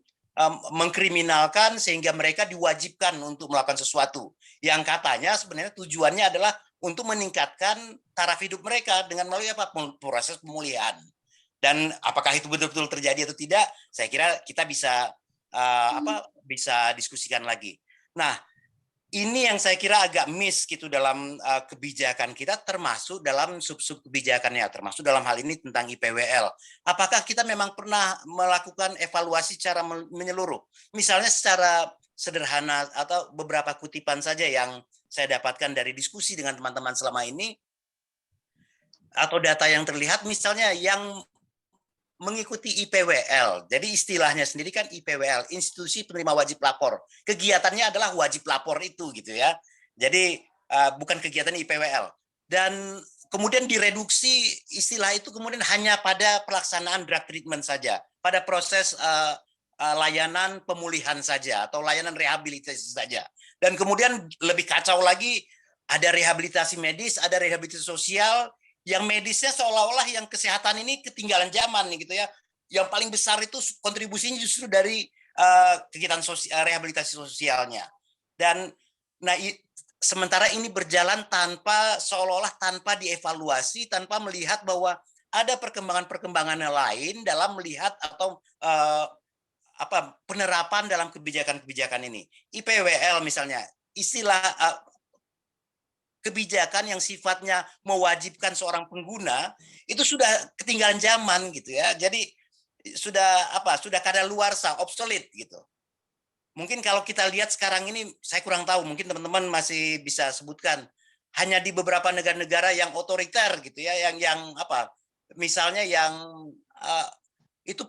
mengkriminalkan sehingga mereka diwajibkan untuk melakukan sesuatu yang katanya sebenarnya tujuannya adalah untuk meningkatkan taraf hidup mereka dengan melalui proses pemulihan. Dan apakah itu betul-betul terjadi atau tidak, saya kira kita bisa bisa diskusikan lagi. Nah, ini yang saya kira agak miss gitu dalam kebijakan kita, termasuk dalam sub-sub kebijakannya, termasuk dalam hal ini tentang IPWL. Apakah kita memang pernah melakukan evaluasi secara menyeluruh? Misalnya secara sederhana atau beberapa kutipan saja yang saya dapatkan dari diskusi dengan teman-teman selama ini, atau data yang terlihat misalnya yang mengikuti IPWL. Jadi istilahnya sendiri kan IPWL, Institusi Penerima Wajib Lapor. Kegiatannya adalah wajib lapor itu gitu ya. Jadi bukan kegiatan IPWL. Dan kemudian direduksi istilah itu kemudian hanya pada pelaksanaan drug treatment saja, pada proses layanan pemulihan saja atau layanan rehabilitasi saja. Dan kemudian lebih kacau lagi, ada rehabilitasi medis, ada rehabilitasi sosial, yang medisnya seolah-olah yang kesehatan ini ketinggalan zaman gitu ya. Yang paling besar itu kontribusinya justru dari kegiatan rehabilitasi sosialnya. Dan sementara ini berjalan seolah-olah tanpa dievaluasi, tanpa melihat bahwa ada perkembangan-perkembangan lain dalam melihat atau penerapan dalam kebijakan-kebijakan ini. IPWL misalnya, istilah kebijakan yang sifatnya mewajibkan seorang pengguna itu sudah ketinggalan zaman gitu ya. Jadi sudah kadaluarsa, obsolete gitu. Mungkin kalau kita lihat sekarang ini, saya kurang tahu, mungkin teman-teman masih bisa sebutkan hanya di beberapa negara-negara yang otoriter gitu ya, misalnya yang itu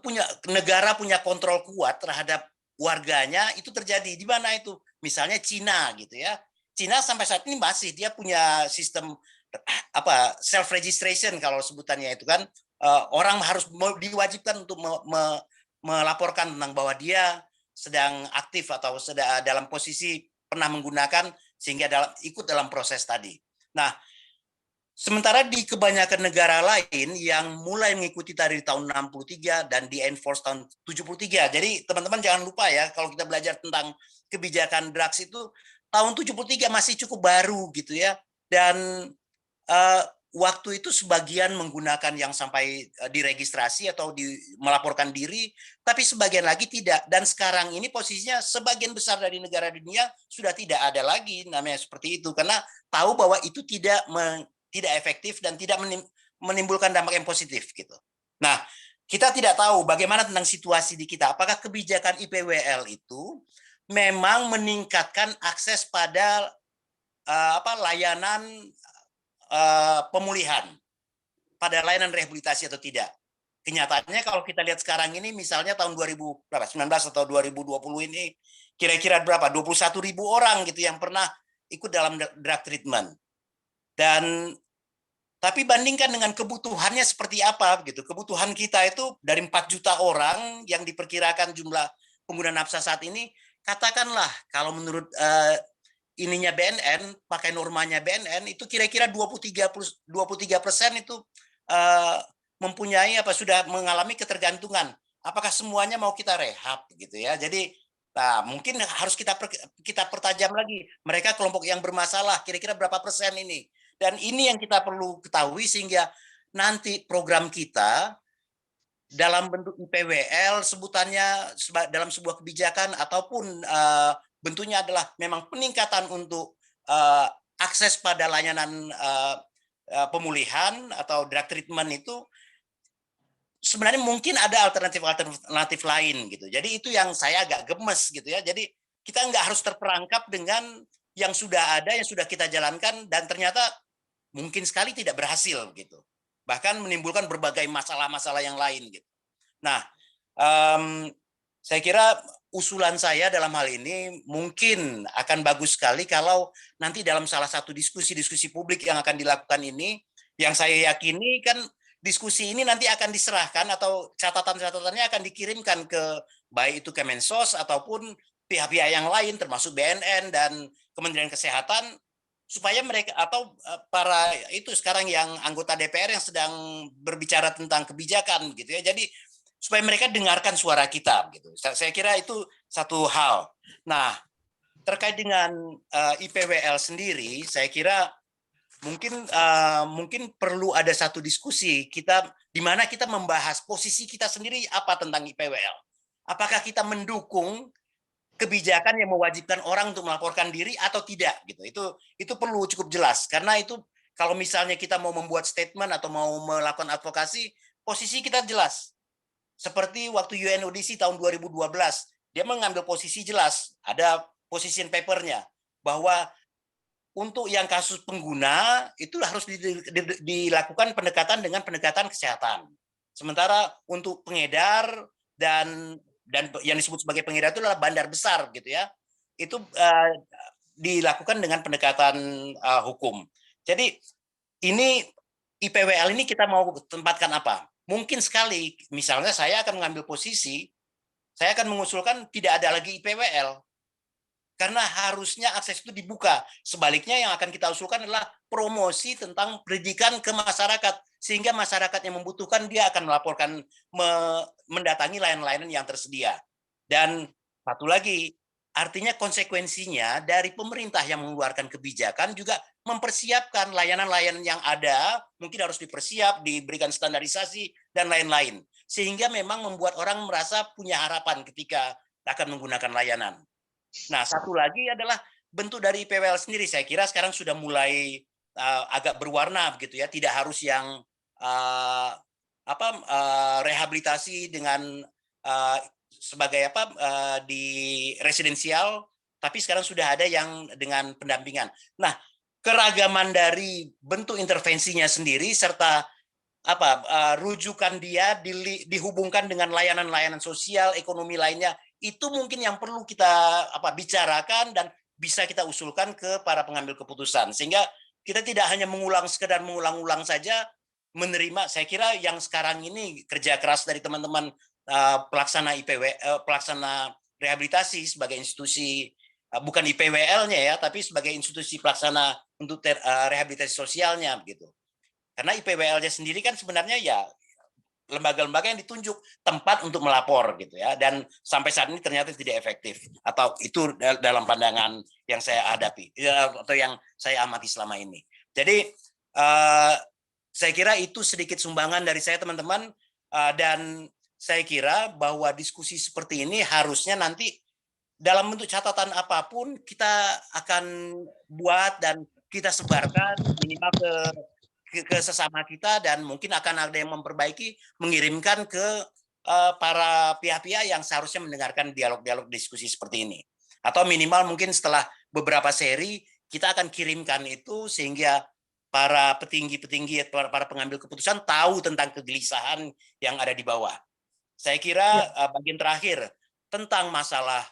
negara punya kontrol kuat terhadap warganya itu terjadi. Di mana itu? Misalnya Cina gitu ya. Cina sampai saat ini masih dia punya sistem self registration kalau sebutannya itu kan, orang harus diwajibkan untuk melaporkan tentang bahwa dia sedang aktif atau sedang dalam posisi pernah menggunakan sehingga ikut dalam proses tadi. Nah, sementara di kebanyakan negara lain yang mulai mengikuti dari tahun 63 dan di-enforce tahun 73. Jadi teman-teman jangan lupa ya, kalau kita belajar tentang kebijakan drugs itu tahun 73 masih cukup baru gitu ya. Dan waktu itu sebagian menggunakan yang sampai diregistrasi atau melaporkan diri, tapi sebagian lagi tidak. Dan sekarang ini posisinya sebagian besar dari negara dunia sudah tidak ada lagi namanya seperti itu, karena tahu bahwa itu tidak efektif dan tidak menimbulkan dampak yang positif gitu. Nah, kita tidak tahu bagaimana tentang situasi di kita. Apakah kebijakan IPWL itu memang meningkatkan akses pada layanan pemulihan, pada layanan rehabilitasi atau tidak? Kenyataannya kalau kita lihat sekarang ini, misalnya tahun 2019 atau 2020 ini, kira-kira berapa? 21.000 orang gitu yang pernah ikut dalam drug treatment. Dan tapi bandingkan dengan kebutuhannya seperti apa gitu. Kebutuhan kita itu dari 4 juta orang yang diperkirakan jumlah pengguna nafsa saat ini, katakanlah kalau menurut ininya BNN, pakai normanya BNN itu kira-kira 23% itu mempunyai sudah mengalami ketergantungan. Apakah semuanya mau kita rehab gitu ya? Jadi mungkin harus kita pertajam lagi. Mereka kelompok yang bermasalah, kira-kira berapa persen ini? Dan ini yang kita perlu ketahui sehingga nanti program kita dalam bentuk IPWL sebutannya dalam sebuah kebijakan ataupun bentuknya adalah memang peningkatan untuk akses pada layanan pemulihan atau drug treatment itu sebenarnya mungkin ada alternatif lain gitu. Jadi itu yang saya agak gemes gitu ya. Jadi kita nggak harus terperangkap dengan yang sudah ada, yang sudah kita jalankan dan ternyata mungkin sekali tidak berhasil gitu. Bahkan menimbulkan berbagai masalah-masalah yang lain gitu. Nah, saya kira usulan saya dalam hal ini mungkin akan bagus sekali kalau nanti dalam salah satu diskusi publik yang akan dilakukan ini, yang saya yakini kan diskusi ini nanti akan diserahkan atau catatan-catatannya akan dikirimkan ke baik itu Kemensos ataupun pihak-pihak yang lain termasuk BNN dan Kementerian Kesehatan, supaya mereka atau para itu sekarang yang anggota DPR yang sedang berbicara tentang kebijakan gitu ya. Jadi supaya mereka dengarkan suara kita gitu. Saya kira itu satu hal. Nah, terkait dengan IPWL sendiri, saya kira mungkin perlu ada satu diskusi kita di mana kita membahas posisi kita sendiri apa tentang IPWL. Apakah kita mendukung kebijakan yang mewajibkan orang untuk melaporkan diri atau tidak gitu. Itu perlu cukup jelas karena itu kalau misalnya kita mau membuat statement atau mau melakukan advokasi, posisi kita jelas. Seperti waktu UNODC tahun 2012, dia mengambil posisi jelas, ada position papernya bahwa untuk yang kasus pengguna itu harus dilakukan pendekatan dengan pendekatan kesehatan. Sementara untuk pengedar dan yang disebut sebagai pengedar itu adalah bandar besar gitu ya. Itu dilakukan dengan pendekatan hukum. Jadi ini IPWL ini kita mau tempatkan apa? Mungkin sekali misalnya saya akan mengambil posisi, saya akan mengusulkan tidak ada lagi IPWL. Karena harusnya akses itu dibuka. Sebaliknya yang akan kita usulkan adalah promosi tentang pendidikan ke masyarakat. Sehingga masyarakat yang membutuhkan dia akan melaporkan, mendatangi layanan-layanan yang tersedia. Dan satu lagi, artinya konsekuensinya dari pemerintah yang mengeluarkan kebijakan juga mempersiapkan layanan-layanan yang ada, mungkin harus diberikan standarisasi, dan lain-lain. Sehingga memang membuat orang merasa punya harapan ketika akan menggunakan layanan. Nah, satu lagi adalah bentuk dari IPWL sendiri. Saya kira sekarang sudah mulai agak berwarna begitu ya. Tidak harus yang rehabilitasi dengan sebagai di residensial, tapi sekarang sudah ada yang dengan pendampingan. Nah, keragaman dari bentuk intervensinya sendiri serta rujukan dia dihubungkan dengan layanan-layanan sosial, ekonomi lainnya itu mungkin yang perlu kita bicarakan dan bisa kita usulkan ke para pengambil keputusan, sehingga kita tidak hanya sekedar mengulang-ulang saja menerima. Saya kira yang sekarang ini kerja keras dari teman-teman pelaksana pelaksana rehabilitasi sebagai institusi, bukan IPWL-nya ya, tapi sebagai institusi pelaksana untuk rehabilitasi sosialnya begitu. Karena IPWL-nya sendiri kan sebenarnya ya lembaga-lembaga yang ditunjuk tempat untuk melapor gitu ya, dan sampai saat ini ternyata tidak efektif, atau itu dalam pandangan yang saya hadapi atau yang saya amati selama ini. Jadi saya kira itu sedikit sumbangan dari saya teman-teman, dan saya kira bahwa diskusi seperti ini harusnya nanti dalam bentuk catatan apapun kita akan buat dan kita sebarkan minimal ke sesama kita, dan mungkin akan ada yang memperbaiki, mengirimkan ke para pihak-pihak yang seharusnya mendengarkan dialog-dialog diskusi seperti ini. Atau minimal mungkin setelah beberapa seri kita akan kirimkan itu sehingga para petinggi-petinggi, para pengambil keputusan tahu tentang kegelisahan yang ada di bawah. Saya kira bagian terakhir tentang masalah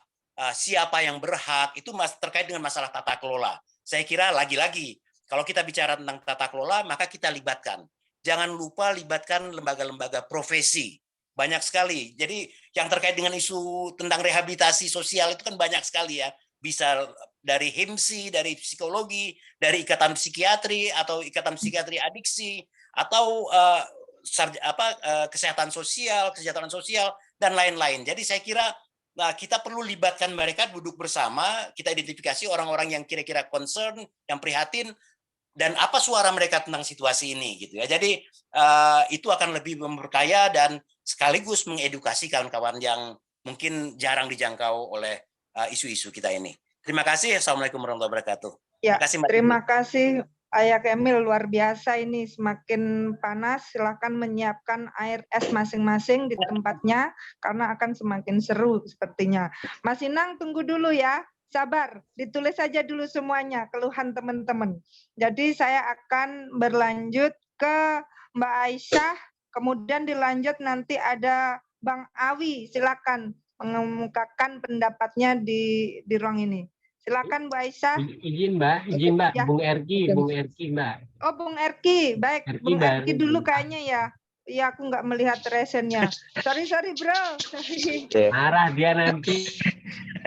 siapa yang berhak itu terkait dengan masalah tata kelola. Saya kira lagi-lagi kalau kita bicara tentang tata kelola, maka kita libatkan. Jangan lupa libatkan lembaga-lembaga profesi. Banyak sekali. Jadi yang terkait dengan isu tentang rehabilitasi sosial itu kan banyak sekali ya. Bisa dari HIMSI, dari psikologi, dari ikatan psikiatri atau ikatan psikiatri adiksi, atau kesehatan sosial, kesejahteraan sosial, dan lain-lain. Jadi saya kira kita perlu libatkan mereka, duduk bersama, kita identifikasi orang-orang yang kira-kira concern, yang prihatin, dan apa suara mereka tentang situasi ini gitu ya. Jadi itu akan lebih memperkaya dan sekaligus mengedukasi kawan-kawan yang mungkin jarang dijangkau oleh isu-isu kita ini. Terima kasih. Assalamualaikum warahmatullahi wabarakatuh. Ya, terima kasih Ayah Emil, luar biasa ini, semakin panas. Silakan menyiapkan air es masing-masing di tempatnya karena akan semakin seru sepertinya. Mas Inang tunggu dulu ya. Sabar, ditulis saja dulu semuanya keluhan teman-teman. Jadi saya akan berlanjut ke Mbak Aisyah, kemudian dilanjut nanti ada Bang Awi, silakan mengemukakan pendapatnya di ruang ini. Silakan Bu Aisyah. Izin Mbak, Ya. Bung Erki, Mbak. Oh Bung Erki, baik. Bung Erki dulu kayaknya ya. Iya, aku nggak melihat resennya. Sorry bro. Marah dia nanti.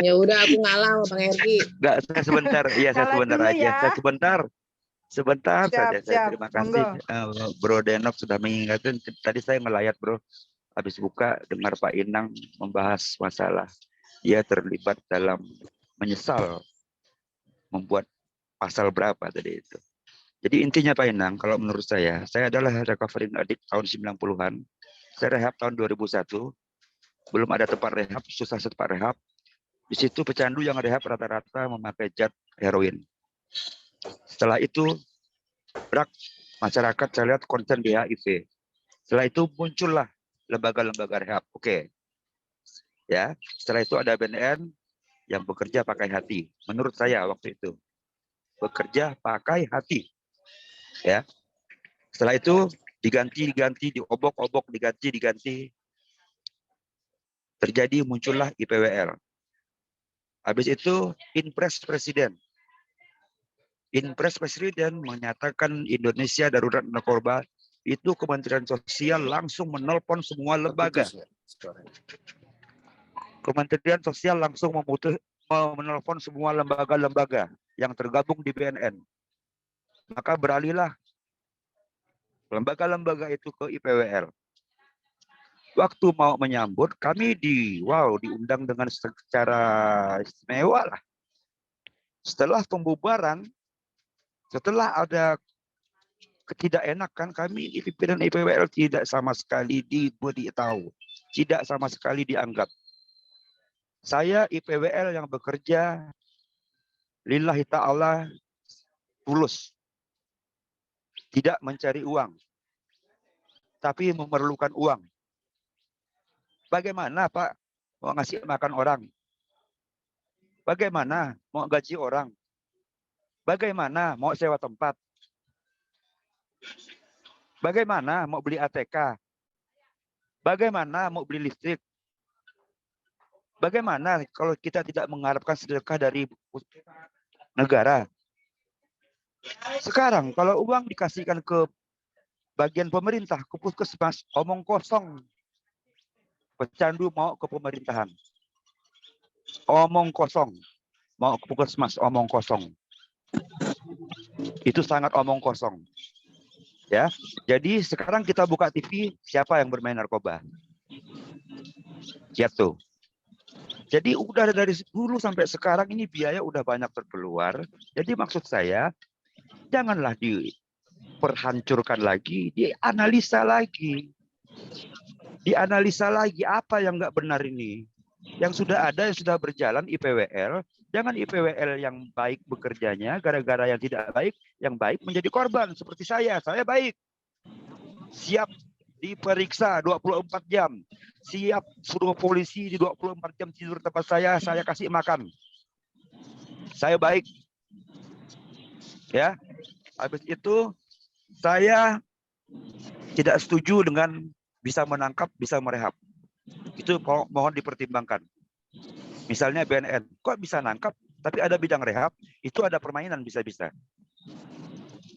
Ya udah aku ngalah sama Bang Erki. Enggak, saya sebentar. Iya, saya sebentar aja. Ya. Saya sebentar saja. Saya terima kasih Bro Denok sudah mengingatkan. Tadi saya ngelayat, Bro. Habis buka dengar Pak Inang membahas masalah ia terlibat dalam menyesal membuat pasal berapa tadi itu. Jadi intinya Pak Inang, kalau menurut saya adalah recovering addict tahun 90-an. Saya rehab tahun 2001. Belum ada tempat rehab, susah tempat rehab. Di situ pecandu yang rehab rata-rata memakai zat heroin. Setelah itu, masyarakat saya lihat konsen di HIV. Setelah itu muncullah lembaga-lembaga rehab. Oke. Ya, setelah itu ada BNN yang bekerja pakai hati. Menurut saya waktu itu. Bekerja pakai hati. Ya. Setelah itu diganti, diobok-obok, diganti. Terjadi muncullah IPWL. Habis itu Inpres Presiden. Inpres Presiden menyatakan Indonesia darurat narkoba. Itu Kementerian Sosial langsung menelpon semua lembaga. Kementerian Sosial langsung menelpon semua lembaga-lembaga yang tergabung di BNN. Maka beralihlah lembaga-lembaga itu ke IPWL. Waktu mau menyambut, kami diundang dengan secara istimewa lah. Setelah pembubaran, setelah ada ketidakenakan, kami di pimpinan IPWL tidak sama sekali diberitahu, tidak sama sekali dianggap. Saya IPWL yang bekerja lillahi ta'ala tulus. Tidak mencari uang, tapi memerlukan uang. Bagaimana Pak mau ngasih makan orang? Bagaimana mau gaji orang? Bagaimana mau sewa tempat? Bagaimana mau beli ATK? Bagaimana mau beli listrik? Bagaimana kalau kita tidak mengharapkan sedekah dari negara? Sekarang kalau uang dikasihkan ke bagian pemerintah, ke puskesmas, omong kosong. Pecandu mau ke pemerintahan. Omong kosong. Mau ke puskesmas, omong kosong. Itu sangat omong kosong. Ya, jadi sekarang kita buka TV, siapa yang bermain narkoba? Lihat tuh. Jadi udah dari dulu sampai sekarang ini biaya udah banyak terkeluar. Jadi maksud saya, janganlah diperhancurkan lagi, dianalisa lagi. Dianalisa lagi apa yang nggak benar ini. Yang sudah ada, yang sudah berjalan IPWL, jangan IPWL yang baik bekerjanya, gara-gara yang tidak baik, yang baik menjadi korban. Seperti saya baik. Siap diperiksa 24 jam. Siap suruh polisi di 24 jam tidur tempat saya kasih makan. Saya baik. Ya. Habis itu saya tidak setuju dengan bisa menangkap, bisa merehab. Itu mohon dipertimbangkan. Misalnya BNN, kok bisa nangkap tapi ada bidang rehab, itu ada permainan bisa-bisa.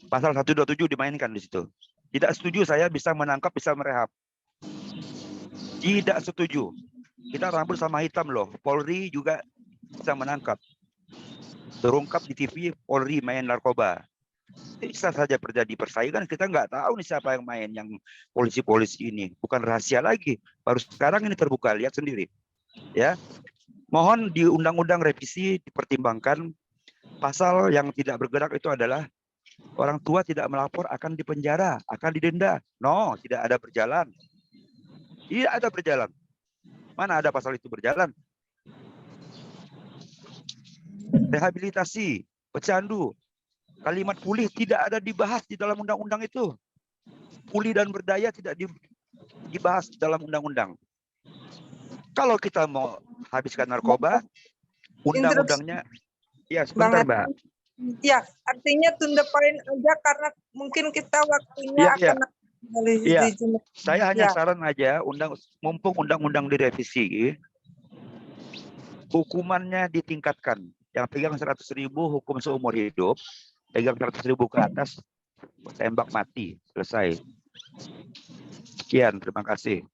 Pasal 127 dimainkan di situ. Tidak setuju saya bisa menangkap, bisa merehab. Tidak setuju. Kita rambut sama hitam loh. Polri juga bisa menangkap. Terungkap di TV Polri main narkoba. Bisa saja terjadi persaingan. Kita nggak tahu nih siapa yang main, yang polisi-polisi ini. Bukan rahasia lagi. Baru sekarang ini terbuka. Lihat sendiri. Ya, mohon di undang-undang revisi dipertimbangkan pasal yang tidak bergerak itu adalah orang tua tidak melapor akan dipenjara, akan didenda. No, tidak ada berjalan. Tidak ada berjalan. Mana ada pasal itu berjalan? Rehabilitasi, pecandu, kalimat pulih tidak ada dibahas di dalam undang-undang itu. Pulih dan berdaya tidak dibahas di dalam undang-undang. Kalau kita mau habiskan narkoba, undang-undangnya, ya sebentar Mbak. Ya, artinya tunda poin aja karena mungkin kita waktunya akan Iya. Saya hanya saran aja, mumpung undang-undang direvisi, hukumannya ditingkatkan. Yang pegang 100.000 hukum seumur hidup, pegang 100.000 ke atas tembak mati, selesai. Sekian, terima kasih.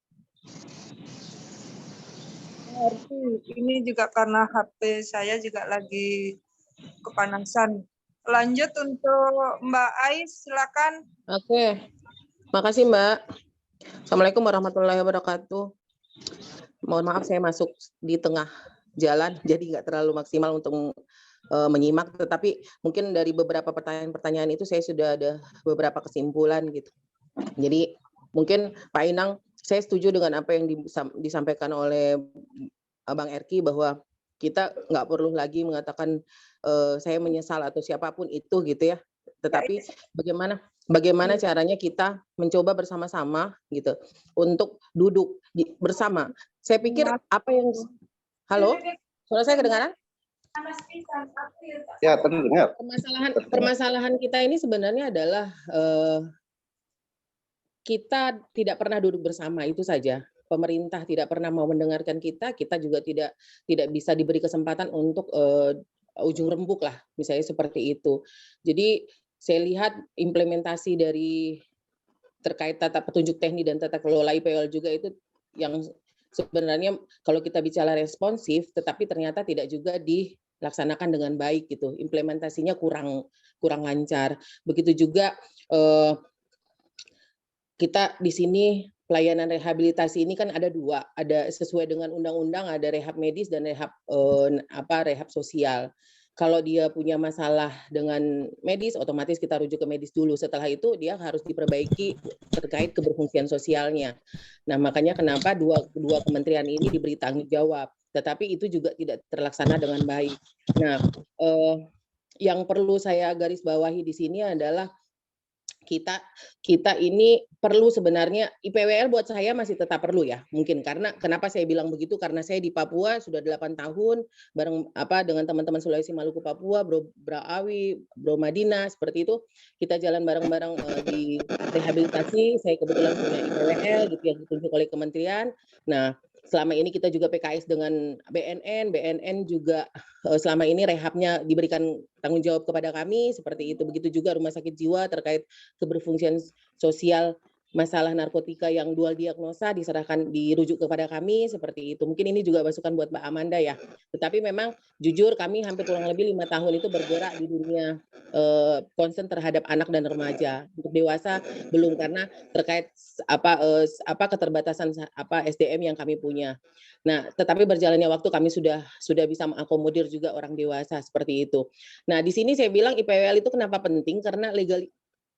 Ini juga karena HP saya juga lagi kepanasan. Lanjut untuk Mbak Ais, silakan. Oke, makasih Mbak. Assalamualaikum warahmatullahi wabarakatuh. Mohon maaf saya masuk di tengah jalan, jadi nggak terlalu maksimal untuk menyimak. Tetapi mungkin dari beberapa pertanyaan-pertanyaan itu saya sudah ada beberapa kesimpulan gitu. Jadi mungkin Pak Inang, saya setuju dengan apa yang disampaikan oleh Bang Erki bahwa kita nggak perlu lagi mengatakan saya menyesal atau siapapun itu gitu ya. Tetapi bagaimana caranya kita mencoba bersama-sama gitu untuk duduk bersama. Saya pikir apa yang halo, suara saya kedengaran? Ya, terdengar. Permasalahan kita ini sebenarnya adalah kita tidak pernah duduk bersama, itu saja. Pemerintah tidak pernah mau mendengarkan kita juga tidak bisa diberi kesempatan untuk ujung rembuk lah, misalnya seperti itu. Jadi saya lihat implementasi dari terkait tata petunjuk teknis dan tata kelola IPWL juga itu yang sebenarnya kalau kita bicara responsif, tetapi ternyata tidak juga dilaksanakan dengan baik gitu. Implementasinya kurang lancar. Begitu juga kita di sini pelayanan rehabilitasi ini kan ada dua, ada sesuai dengan undang-undang, ada rehab medis dan rehab rehab sosial. Kalau dia punya masalah dengan medis, otomatis kita rujuk ke medis dulu. Setelah itu dia harus diperbaiki terkait keberfungsian sosialnya. Nah, makanya kenapa dua kementerian ini diberi tanggung jawab. Tetapi itu juga tidak terlaksana dengan baik. Nah, yang perlu saya garis bawahi di sini adalah kita ini perlu sebenarnya IPWL buat saya masih tetap perlu ya, mungkin karena kenapa saya bilang begitu, karena saya di Papua sudah 8 tahun bareng dengan teman-teman Sulawesi Maluku Papua, Bro Awi, Bro Madina, seperti itu kita jalan bareng-bareng di rehabilitasi. Saya kebetulan punya IPWL gitu yang ditunjuk oleh kementerian. Nah, selama ini kita juga PKS dengan BNN juga selama ini rehabnya diberikan tanggung jawab kepada kami, seperti itu. Begitu juga rumah sakit jiwa terkait keberfungsian sosial masalah narkotika yang dual diagnosa dirujuk kepada kami, seperti itu. Mungkin ini juga masukan buat Mbak Amanda ya. Tetapi memang jujur kami hampir kurang lebih 5 tahun itu bergerak di dunia concern terhadap anak dan remaja. Untuk dewasa belum, karena terkait keterbatasan SDM yang kami punya. Nah, tetapi berjalannya waktu kami sudah bisa mengakomodir juga orang dewasa, seperti itu. Nah, di sini saya bilang IPWL itu kenapa penting, karena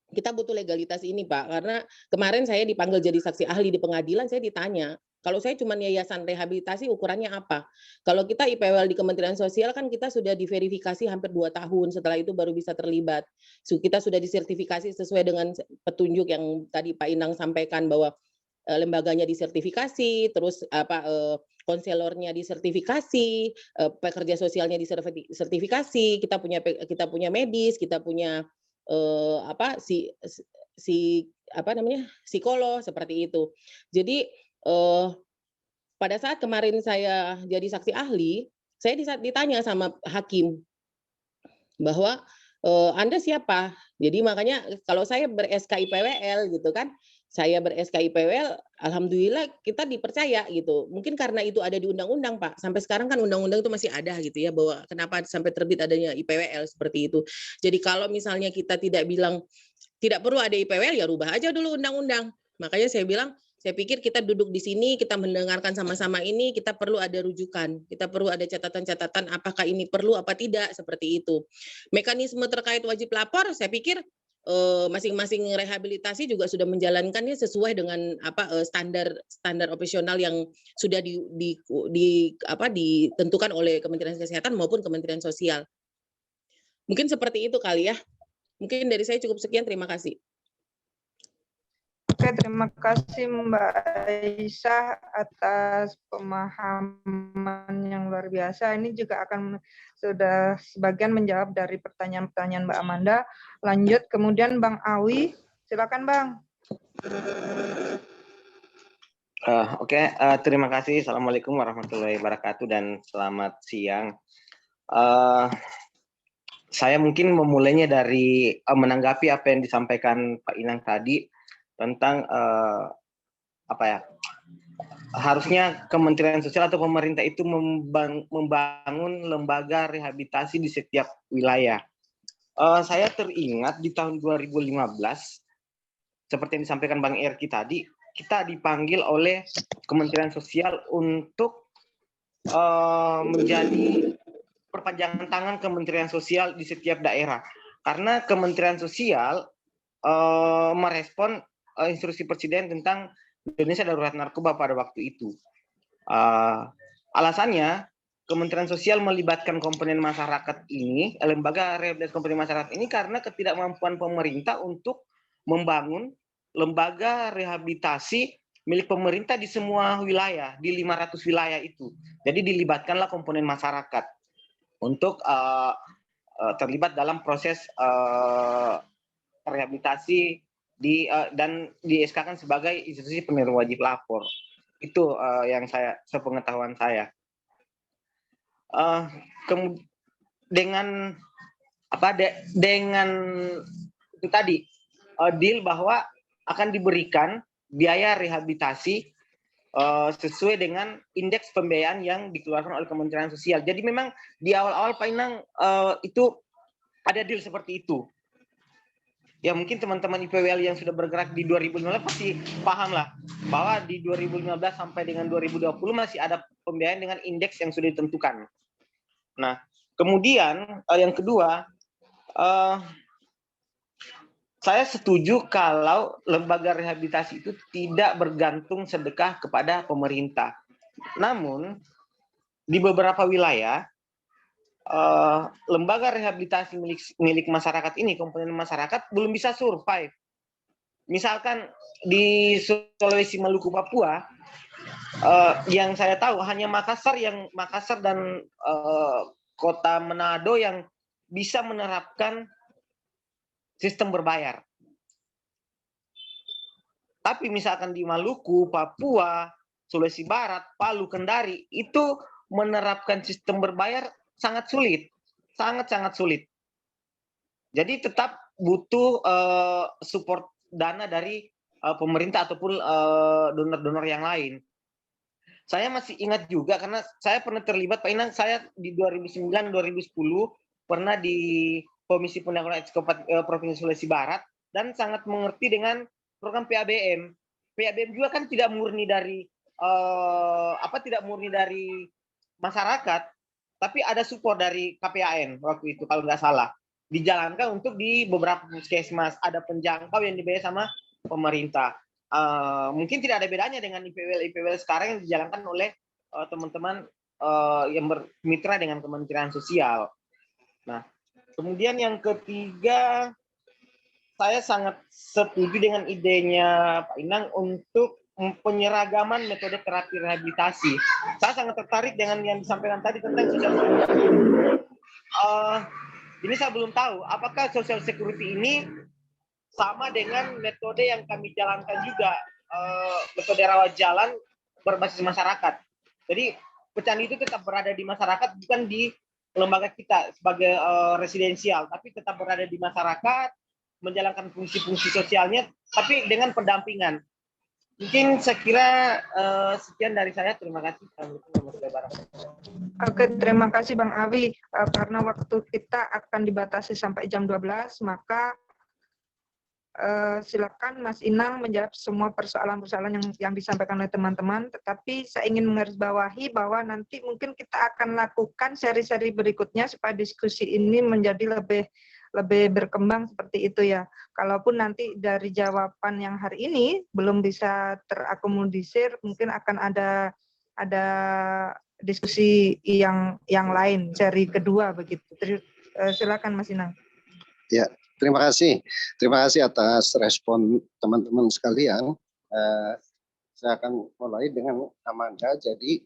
kita butuh legalitas ini, Pak. Karena kemarin saya dipanggil jadi saksi ahli di pengadilan, saya ditanya, kalau saya cuma yayasan rehabilitasi ukurannya apa? Kalau kita IPWL di Kementerian Sosial kan kita sudah diverifikasi hampir 2 tahun, setelah itu baru bisa terlibat. Kita sudah disertifikasi sesuai dengan petunjuk yang tadi Pak Inang sampaikan, bahwa lembaganya disertifikasi, terus konselornya disertifikasi, pekerja sosialnya disertifikasi, kita punya medis, kita punya psikolog, seperti itu. Jadi pada saat kemarin saya jadi saksi ahli, saya ditanya sama hakim bahwa Anda siapa? Jadi makanya kalau saya ber-SK IPWL gitu kan, saya ber-SK IPWL, alhamdulillah kita dipercaya gitu. Mungkin karena itu ada di undang-undang, Pak. Sampai sekarang kan undang-undang itu masih ada gitu ya, bahwa kenapa sampai terbit adanya IPWL seperti itu. Jadi kalau misalnya kita tidak bilang tidak perlu ada IPWL, ya rubah aja dulu undang-undang. Makanya saya bilang, saya pikir kita duduk di sini, kita mendengarkan sama-sama ini, kita perlu ada rujukan, kita perlu ada catatan-catatan apakah ini perlu apa tidak, seperti itu. Mekanisme terkait wajib lapor, saya pikir masing-masing rehabilitasi juga sudah menjalankannya sesuai dengan standar operasional yang sudah ditentukan oleh Kementerian Kesehatan maupun Kementerian Sosial. Mungkin seperti itu kali ya. Mungkin dari saya cukup sekian, terima kasih. Oke, terima kasih Mbak Aisyah atas pemahaman yang luar biasa. Ini juga akan sudah sebagian menjawab dari pertanyaan-pertanyaan Mbak Amanda. Lanjut, kemudian Bang Awi, silakan Bang. Terima kasih. Assalamualaikum warahmatullahi wabarakatuh dan selamat siang. Saya mungkin memulainya dari menanggapi apa yang disampaikan Pak Inang tadi tentang harusnya Kementerian Sosial atau pemerintah itu membangun lembaga rehabilitasi di setiap wilayah. Saya teringat di tahun 2015, seperti yang disampaikan Bang Erki tadi, kita dipanggil oleh Kementerian Sosial untuk menjadi perpanjangan tangan Kementerian Sosial di setiap daerah. Karena Kementerian Sosial merespon instruksi Presiden tentang Indonesia Darurat Narkoba pada waktu itu. Alasannya, Kementerian Sosial melibatkan komponen masyarakat ini, lembaga rehabilitasi komponen masyarakat ini karena ketidakmampuan pemerintah untuk membangun lembaga rehabilitasi milik pemerintah di semua wilayah, di 500 wilayah itu. Jadi dilibatkanlah komponen masyarakat untuk terlibat dalam proses rehabilitasi dan di SK-kan sebagai institusi penerima wajib lapor. Itu yang sepengetahuan saya. Dengan itu tadi deal bahwa akan diberikan biaya rehabilitasi sesuai dengan indeks pembiayaan yang dikeluarkan oleh Kementerian Sosial. Jadi memang di awal-awal Pak Inang itu ada deal seperti itu. Ya mungkin teman-teman IPWL yang sudah bergerak di 2015 pasti paham lah bahwa di 2015 sampai dengan 2020 masih ada pembiayaan dengan indeks yang sudah ditentukan. Nah, kemudian yang kedua, saya setuju kalau lembaga rehabilitasi itu tidak bergantung sedekah kepada pemerintah. Namun di beberapa wilayah lembaga rehabilitasi milik masyarakat ini, komponen masyarakat belum bisa survive. Misalkan di Sulawesi, Maluku, Papua, yang saya tahu hanya Makassar dan kota Manado yang bisa menerapkan sistem berbayar. Tapi misalkan di Maluku, Papua, Sulawesi Barat, Palu, Kendari itu menerapkan sistem berbayar sangat sulit, sangat-sangat sulit. Jadi tetap butuh support dana dari pemerintah ataupun donor-donor yang lain. Saya masih ingat juga karena saya pernah terlibat, Pak Inang, saya di 2009-2010 pernah di Komisi Penanggulangan Ekskopat Provinsi Sulawesi Barat dan sangat mengerti dengan program PABM. PABM juga kan tidak murni dari masyarakat, tapi ada support dari KPAN waktu itu kalau nggak salah. Dijalankan untuk di beberapa puskesmas, ada penjangkau yang dibayar sama pemerintah. Mungkin tidak ada bedanya dengan IPWL sekarang yang dijalankan oleh teman-teman yang bermitra dengan Kementerian Sosial. Nah, kemudian yang ketiga, saya sangat setuju dengan idenya Pak Inang untuk penyeragaman metode terapi rehabilitasi. Saya sangat tertarik dengan yang disampaikan tadi tentang social security. Ini saya belum tahu apakah social security ini sama dengan metode yang kami jalankan juga, metode rawat jalan berbasis masyarakat. Jadi pecandu itu tetap berada di masyarakat, bukan di lembaga kita sebagai residensial, tapi tetap berada di masyarakat, menjalankan fungsi-fungsi sosialnya, tapi dengan pendampingan. Mungkin saya kira sekian dari saya. Terima kasih. Oke, terima kasih Bang Awi. Karena waktu kita akan dibatasi sampai jam 12, maka silakan Mas Inang menjawab semua persoalan-persoalan yang disampaikan oleh teman-teman. Tetapi saya ingin menggarisbawahi bahwa nanti mungkin kita akan lakukan seri-seri berikutnya supaya diskusi ini menjadi lebih berkembang seperti itu ya. Kalaupun nanti dari jawaban yang hari ini belum bisa terakomodisir, mungkin akan ada diskusi yang lain, seri kedua begitu. Silakan Mas Inang. Ya, terima kasih. Terima kasih atas respon teman-teman sekalian. Saya akan mulai dengan Amanda. Jadi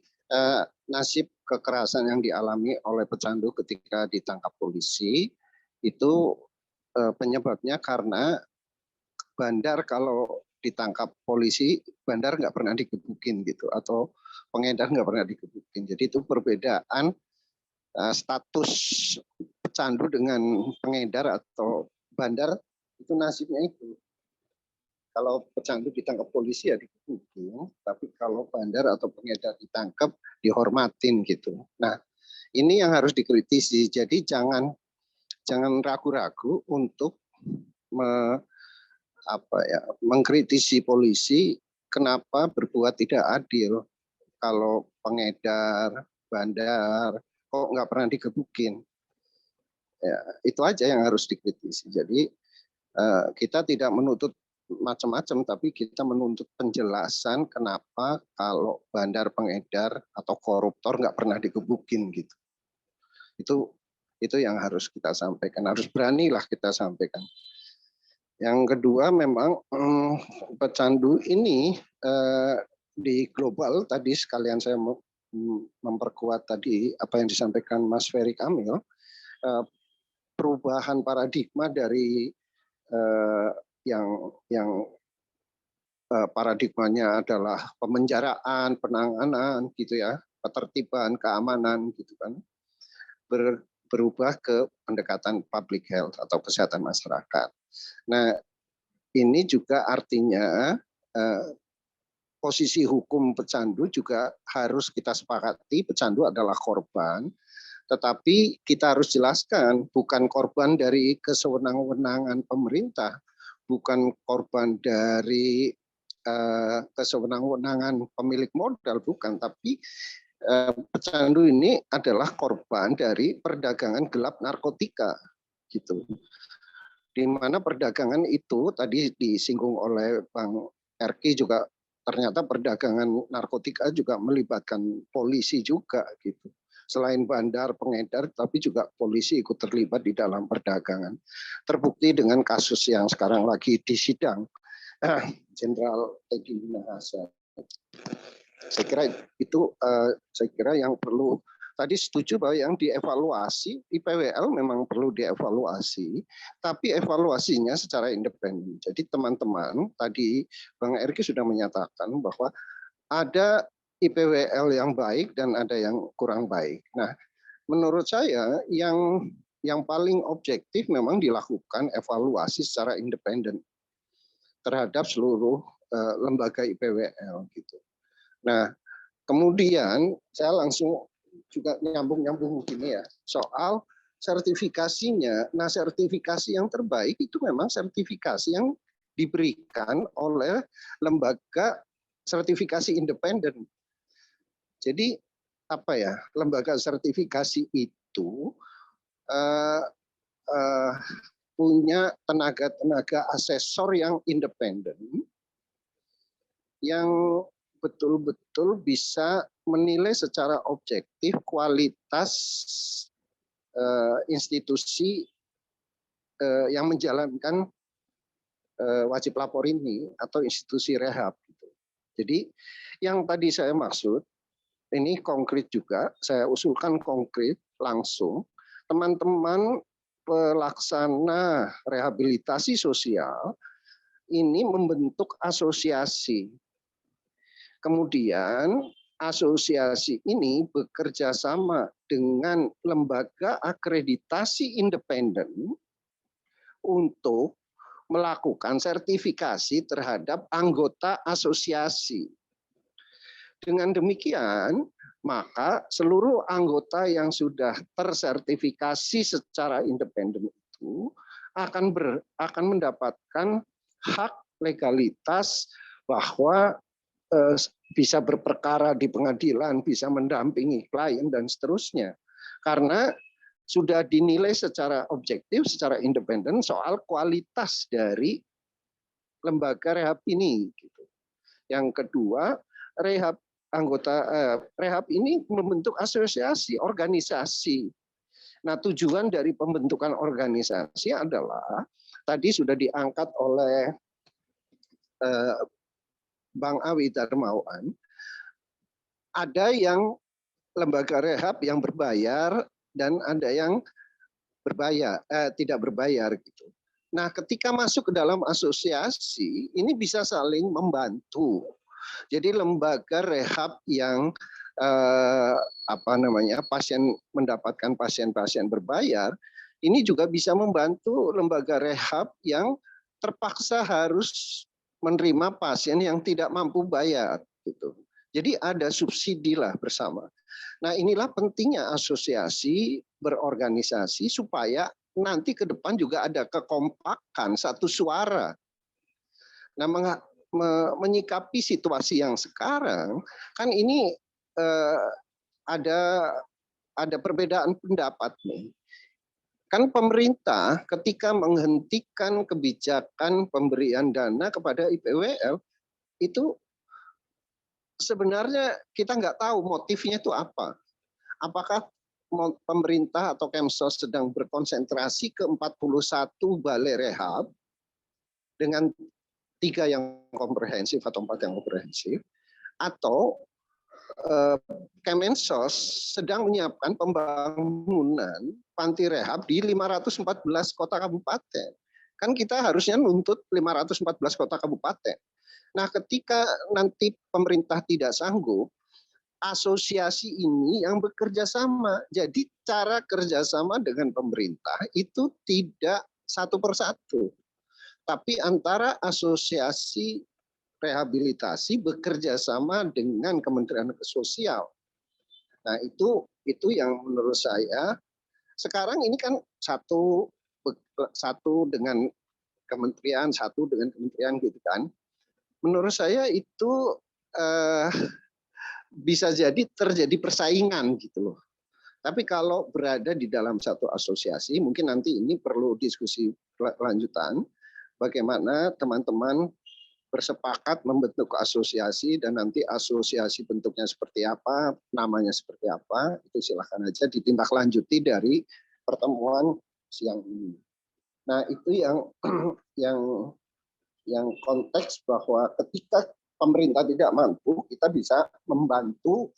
nasib kekerasan yang dialami oleh pecandu ketika ditangkap polisi itu penyebabnya karena bandar kalau ditangkap polisi, bandar nggak pernah digebukin gitu, atau pengedar nggak pernah digebukin. Jadi itu perbedaan status pecandu dengan pengedar atau bandar, itu nasibnya itu. Kalau pecandu ditangkap polisi ya digebukin, tapi kalau bandar atau pengedar ditangkap dihormatin gitu. Nah, ini yang harus dikritisi. Jadi jangan ragu-ragu untuk mengkritisi polisi kenapa berbuat tidak adil. Kalau pengedar, bandar, kok nggak pernah digebukin. Ya, itu aja yang harus dikritisi. Jadi kita tidak menuntut macam-macam, tapi kita menuntut penjelasan kenapa kalau bandar, pengedar atau koruptor nggak pernah digebukin gitu. Itu yang harus kita sampaikan. Harus beranilah kita sampaikan. Yang kedua, memang pecandu ini di global, tadi sekalian saya memperkuat tadi apa yang disampaikan Mas Ferry Kamil, perubahan paradigma dari yang paradigmanya adalah pemenjaraan, penanganan gitu ya, ketertiban, keamanan gitu kan, berubah ke pendekatan public health atau kesehatan masyarakat. Nah, ini juga artinya posisi hukum pecandu juga harus kita sepakati. Pecandu adalah korban, tetapi kita harus jelaskan bukan korban dari kesewenang-wenangan pemerintah, bukan korban dari kesewenang-wenangan pemilik modal, bukan, tapi pecandu ini adalah korban dari perdagangan gelap narkotika gitu. Di mana perdagangan itu tadi disinggung oleh Bang Erki juga, ternyata perdagangan narkotika juga melibatkan polisi juga gitu. Selain bandar, pengedar, tapi juga polisi ikut terlibat di dalam perdagangan. Terbukti dengan kasus yang sekarang lagi disidang, Jenderal Egy Minahasa. Saya kira itu yang perlu. Tadi setuju bahwa yang dievaluasi IPWL memang perlu dievaluasi, tapi evaluasinya secara independen. Jadi teman-teman tadi Bang Erki sudah menyatakan bahwa ada IPWL yang baik dan ada yang kurang baik. Nah, menurut saya yang paling objektif memang dilakukan evaluasi secara independen terhadap seluruh lembaga IPWL gitu. Nah, kemudian saya langsung juga nyambung begini ya, soal sertifikasinya. Nah, sertifikasi yang terbaik itu memang sertifikasi yang diberikan oleh lembaga sertifikasi independen. Jadi apa ya, lembaga sertifikasi itu punya tenaga asesor yang independen, yang betul-betul bisa menilai secara objektif kualitas institusi yang menjalankan wajib lapor ini atau institusi rehab. Jadi yang tadi saya maksud, ini konkret juga, saya usulkan konkret langsung, teman-teman pelaksana rehabilitasi sosial ini membentuk asosiasi. Kemudian asosiasi ini bekerja sama dengan lembaga akreditasi independen untuk melakukan sertifikasi terhadap anggota asosiasi. Dengan demikian, maka seluruh anggota yang sudah tersertifikasi secara independen itu akan mendapatkan hak legalitas bahwa bisa berperkara di pengadilan, bisa mendampingi klien dan seterusnya. Karena sudah dinilai secara objektif, secara independen soal kualitas dari lembaga rehab ini. Yang kedua, rehab ini membentuk asosiasi, organisasi. Nah, tujuan dari pembentukan organisasi adalah tadi sudah diangkat oleh Bang Awi Darmawan, ada yang lembaga rehab yang berbayar dan ada yang tidak berbayar gitu. Nah, ketika masuk ke dalam asosiasi, ini bisa saling membantu. Jadi lembaga rehab yang pasien mendapatkan pasien-pasien berbayar, ini juga bisa membantu lembaga rehab yang terpaksa harus menerima pasien yang tidak mampu bayar gitu. Jadi ada subsidi lah bersama. Nah, inilah pentingnya asosiasi berorganisasi supaya nanti ke depan juga ada kekompakan satu suara. Nah, menyikapi situasi yang sekarang kan ini ada perbedaan pendapat nih. Kan pemerintah ketika menghentikan kebijakan pemberian dana kepada IPWL itu sebenarnya kita nggak tahu motifnya itu apa. Apakah pemerintah atau Kemsos sedang berkonsentrasi ke 41 balai rehab dengan 3 yang komprehensif atau 4 yang komprehensif, atau Kemensos sedang menyiapkan pembangunan panti rehab di 514 kota kabupaten. Kan kita harusnya nuntut 514 kota kabupaten. Nah, ketika nanti pemerintah tidak sanggup, asosiasi ini yang bekerja sama. Jadi cara kerjasama dengan pemerintah itu tidak satu persatu, tapi antara asosiasi rehabilitasi bekerja sama dengan Kementerian Sosial. Nah, itu yang menurut saya sekarang ini kan satu dengan kementerian, satu dengan kementerian gitu kan. Menurut saya itu bisa jadi terjadi persaingan gitu loh. Tapi kalau berada di dalam satu asosiasi, mungkin nanti ini perlu diskusi lanjutan bagaimana teman-teman bersepakat membentuk asosiasi dan nanti asosiasi bentuknya seperti apa, namanya seperti apa, itu silahkan aja ditindaklanjuti dari pertemuan siang ini. Nah, itu yang konteks bahwa ketika pemerintah tidak mampu, kita bisa membantu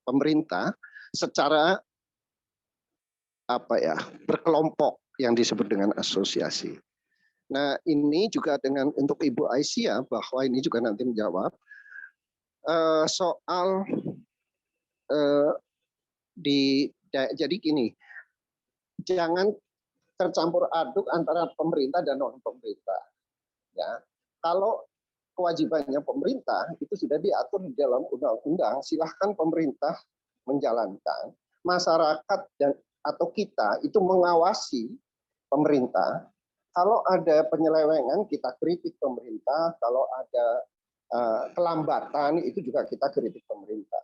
pemerintah secara berkelompok yang disebut dengan asosiasi. Nah, ini juga untuk Ibu Aisyah bahwa ini juga nanti menjawab soal jadi gini, jangan tercampur aduk antara pemerintah dan non pemerintah. Ya, kalau kewajibannya pemerintah itu sudah diatur di dalam undang-undang, silahkan pemerintah menjalankan, masyarakat dan atau kita itu mengawasi pemerintah. Kalau ada penyelewengan kita kritik pemerintah, kalau ada kelambatan itu juga kita kritik pemerintah.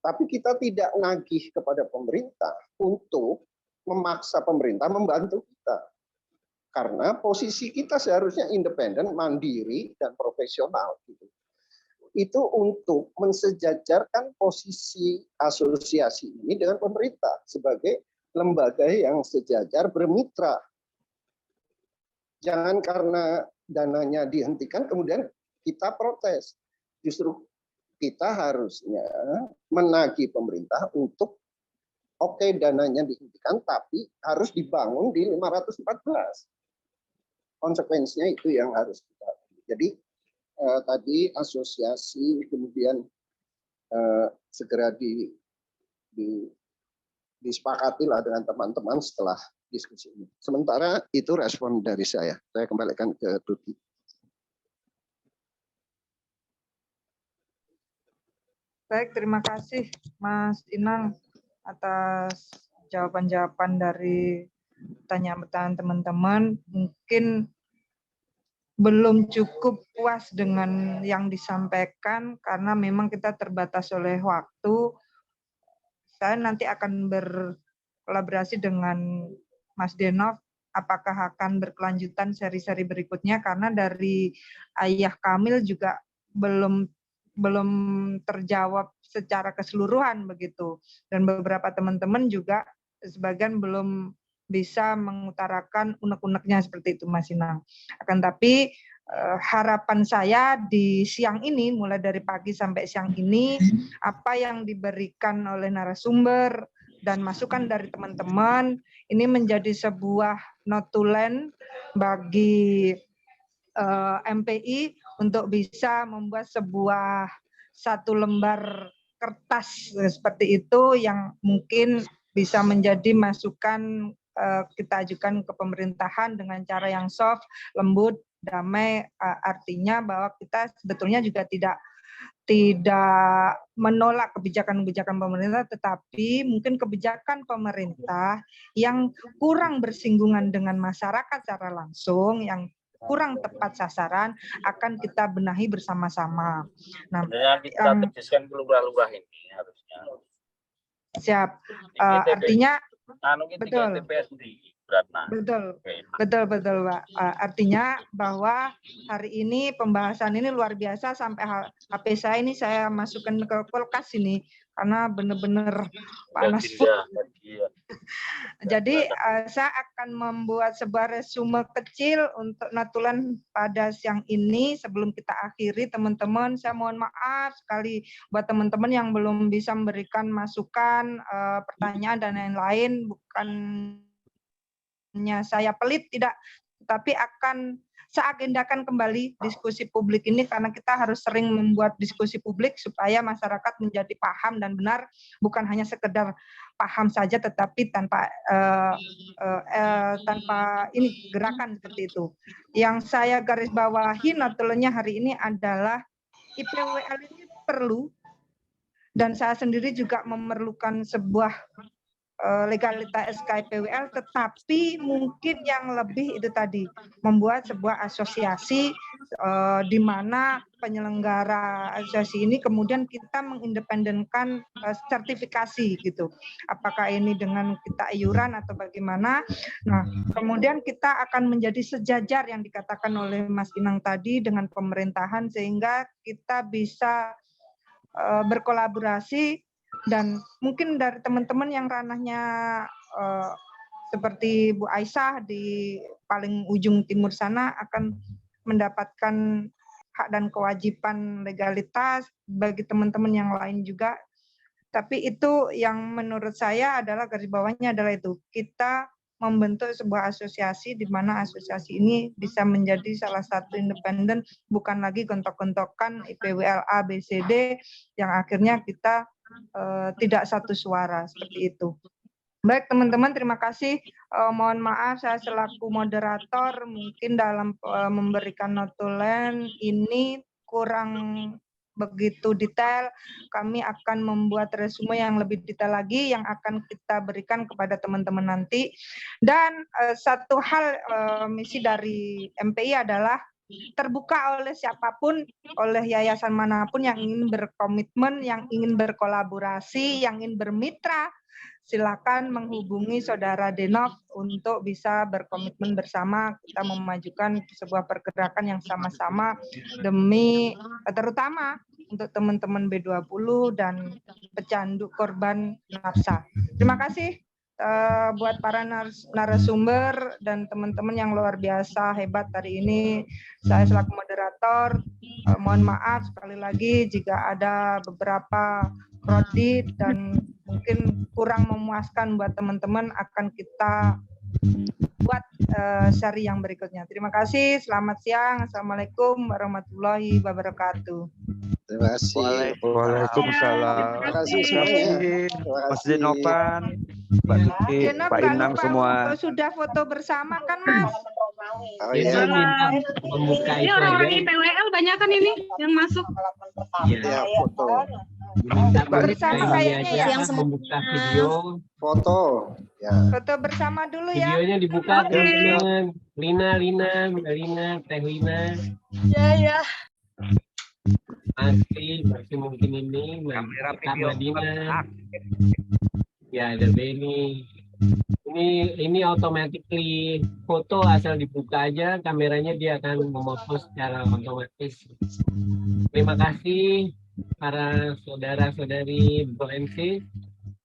Tapi kita tidak nagih kepada pemerintah untuk memaksa pemerintah membantu kita. Karena posisi kita seharusnya independen, mandiri, dan profesional. Gitu. Itu untuk mensejajarkan posisi asosiasi ini dengan pemerintah sebagai lembaga yang sejajar bermitra. Jangan karena dananya dihentikan kemudian kita protes. Justru kita harusnya menagih pemerintah untuk oke, dananya dihentikan tapi harus dibangun di 514. Konsekuensinya itu yang harus kita. Jadi tadi asosiasi kemudian segera disepakati lah dengan teman-teman setelah diskusi ini. Sementara itu respon dari saya. Saya kembalikan ke Tuti. Baik, terima kasih Mas Inang atas jawaban-jawaban dari pertanyaan-pertanyaan teman-teman. Mungkin belum cukup puas dengan yang disampaikan karena memang kita terbatas oleh waktu. Saya nanti akan berkolaborasi dengan Mas Denov apakah akan berkelanjutan seri-seri berikutnya karena dari Ayah Kamil juga belum terjawab secara keseluruhan begitu, dan beberapa teman-teman juga sebagian belum bisa mengutarakan unek-uneknya seperti itu Mas Inang. Akan tapi harapan saya di siang ini mulai dari pagi sampai siang ini apa yang diberikan oleh narasumber dan masukan dari teman-teman ini menjadi sebuah notulen bagi MPI untuk bisa membuat satu lembar kertas seperti itu yang mungkin bisa menjadi masukan kita ajukan ke pemerintahan dengan cara yang soft, lembut, damai, artinya bahwa kita sebetulnya juga tidak menolak kebijakan-kebijakan pemerintah, tetapi mungkin kebijakan pemerintah yang kurang bersinggungan dengan masyarakat secara langsung, yang kurang tepat sasaran akan kita benahi bersama-sama. Nah, kita teruskan ke lurah-lurah ini harusnya. Siap. Artinya betul. Betul, Pak. Artinya bahwa hari ini pembahasan ini luar biasa sampai HP saya ini saya masukkan ke kulkas ini karena benar-benar panas. Jadi saya akan membuat sebuah resume kecil untuk notulen pada siang ini sebelum kita akhiri teman-teman. Saya mohon maaf sekali buat teman-teman yang belum bisa memberikan masukan, pertanyaan dan lain-lain. Bukannya saya pelit, tidak, tapi akan saya agendakan kembali diskusi publik ini karena kita harus sering membuat diskusi publik supaya masyarakat menjadi paham dan benar, bukan hanya sekedar paham saja tetapi tanpa ini gerakan seperti itu. Yang saya garis bawahi notulennya hari ini adalah IPWL ini perlu, dan saya sendiri juga memerlukan sebuah legalitas SKIPWL, tetapi mungkin yang lebih itu tadi membuat sebuah asosiasi di mana penyelenggara asosiasi ini kemudian kita mengindependenkan sertifikasi gitu. Apakah ini dengan kita iuran atau bagaimana? Nah, kemudian kita akan menjadi sejajar yang dikatakan oleh Mas Inang tadi dengan pemerintahan sehingga kita bisa berkolaborasi. Dan mungkin dari teman-teman yang ranahnya seperti Bu Aisyah di paling ujung timur sana akan mendapatkan hak dan kewajiban legalitas, bagi teman-teman yang lain juga. Tapi itu yang menurut saya adalah garis bawahnya adalah itu, kita membentuk sebuah asosiasi di mana asosiasi ini bisa menjadi salah satu independen, bukan lagi gontok-gontokan IPWL A, B, C, D yang akhirnya kita tidak satu suara seperti itu. Baik teman-teman, terima kasih. Mohon maaf saya selaku moderator mungkin dalam memberikan notulen ini kurang begitu detail. Kami akan membuat resume yang lebih detail lagi yang akan kita berikan kepada teman-teman nanti. Dan satu hal misi dari MPI adalah terbuka oleh siapapun, oleh yayasan manapun yang ingin berkomitmen, yang ingin berkolaborasi, yang ingin bermitra. Silakan menghubungi Saudara Denok untuk bisa berkomitmen bersama kita memajukan sebuah pergerakan yang sama-sama demi terutama untuk teman-teman B20 dan pecandu korban nafsa. Terima kasih buat para narasumber dan teman-teman yang luar biasa hebat hari ini. Saya selaku moderator mohon maaf sekali lagi jika ada beberapa kredit dan mungkin kurang memuaskan buat teman-teman, akan kita buat seri yang berikutnya. Terima kasih, selamat siang. Assalamualaikum warahmatullahi wabarakatuh. Terima kasih. Waalaikumsalam. Terima kasih semuanya. Mas Denopan, Mbak Tuti, Pak Inang semua. Sudah foto bersama kan, Mas? Oh iya. Membuka Ini itu orang-orang aja. IPWL banyak kan ini yang masuk. Ya, foto. Minta Bersama kayaknya ya. yang membuka video. Foto. Ya. Foto bersama dulu ya. Videonya dibuka teman-teman. Lina, Teh Lina. Ya. Masih mungkin ini Kak Madina. Ya, ada Benny. Ini automatically foto asal dibuka aja kameranya dia akan memotong secara otomatis. Terima kasih para saudara-saudari BMC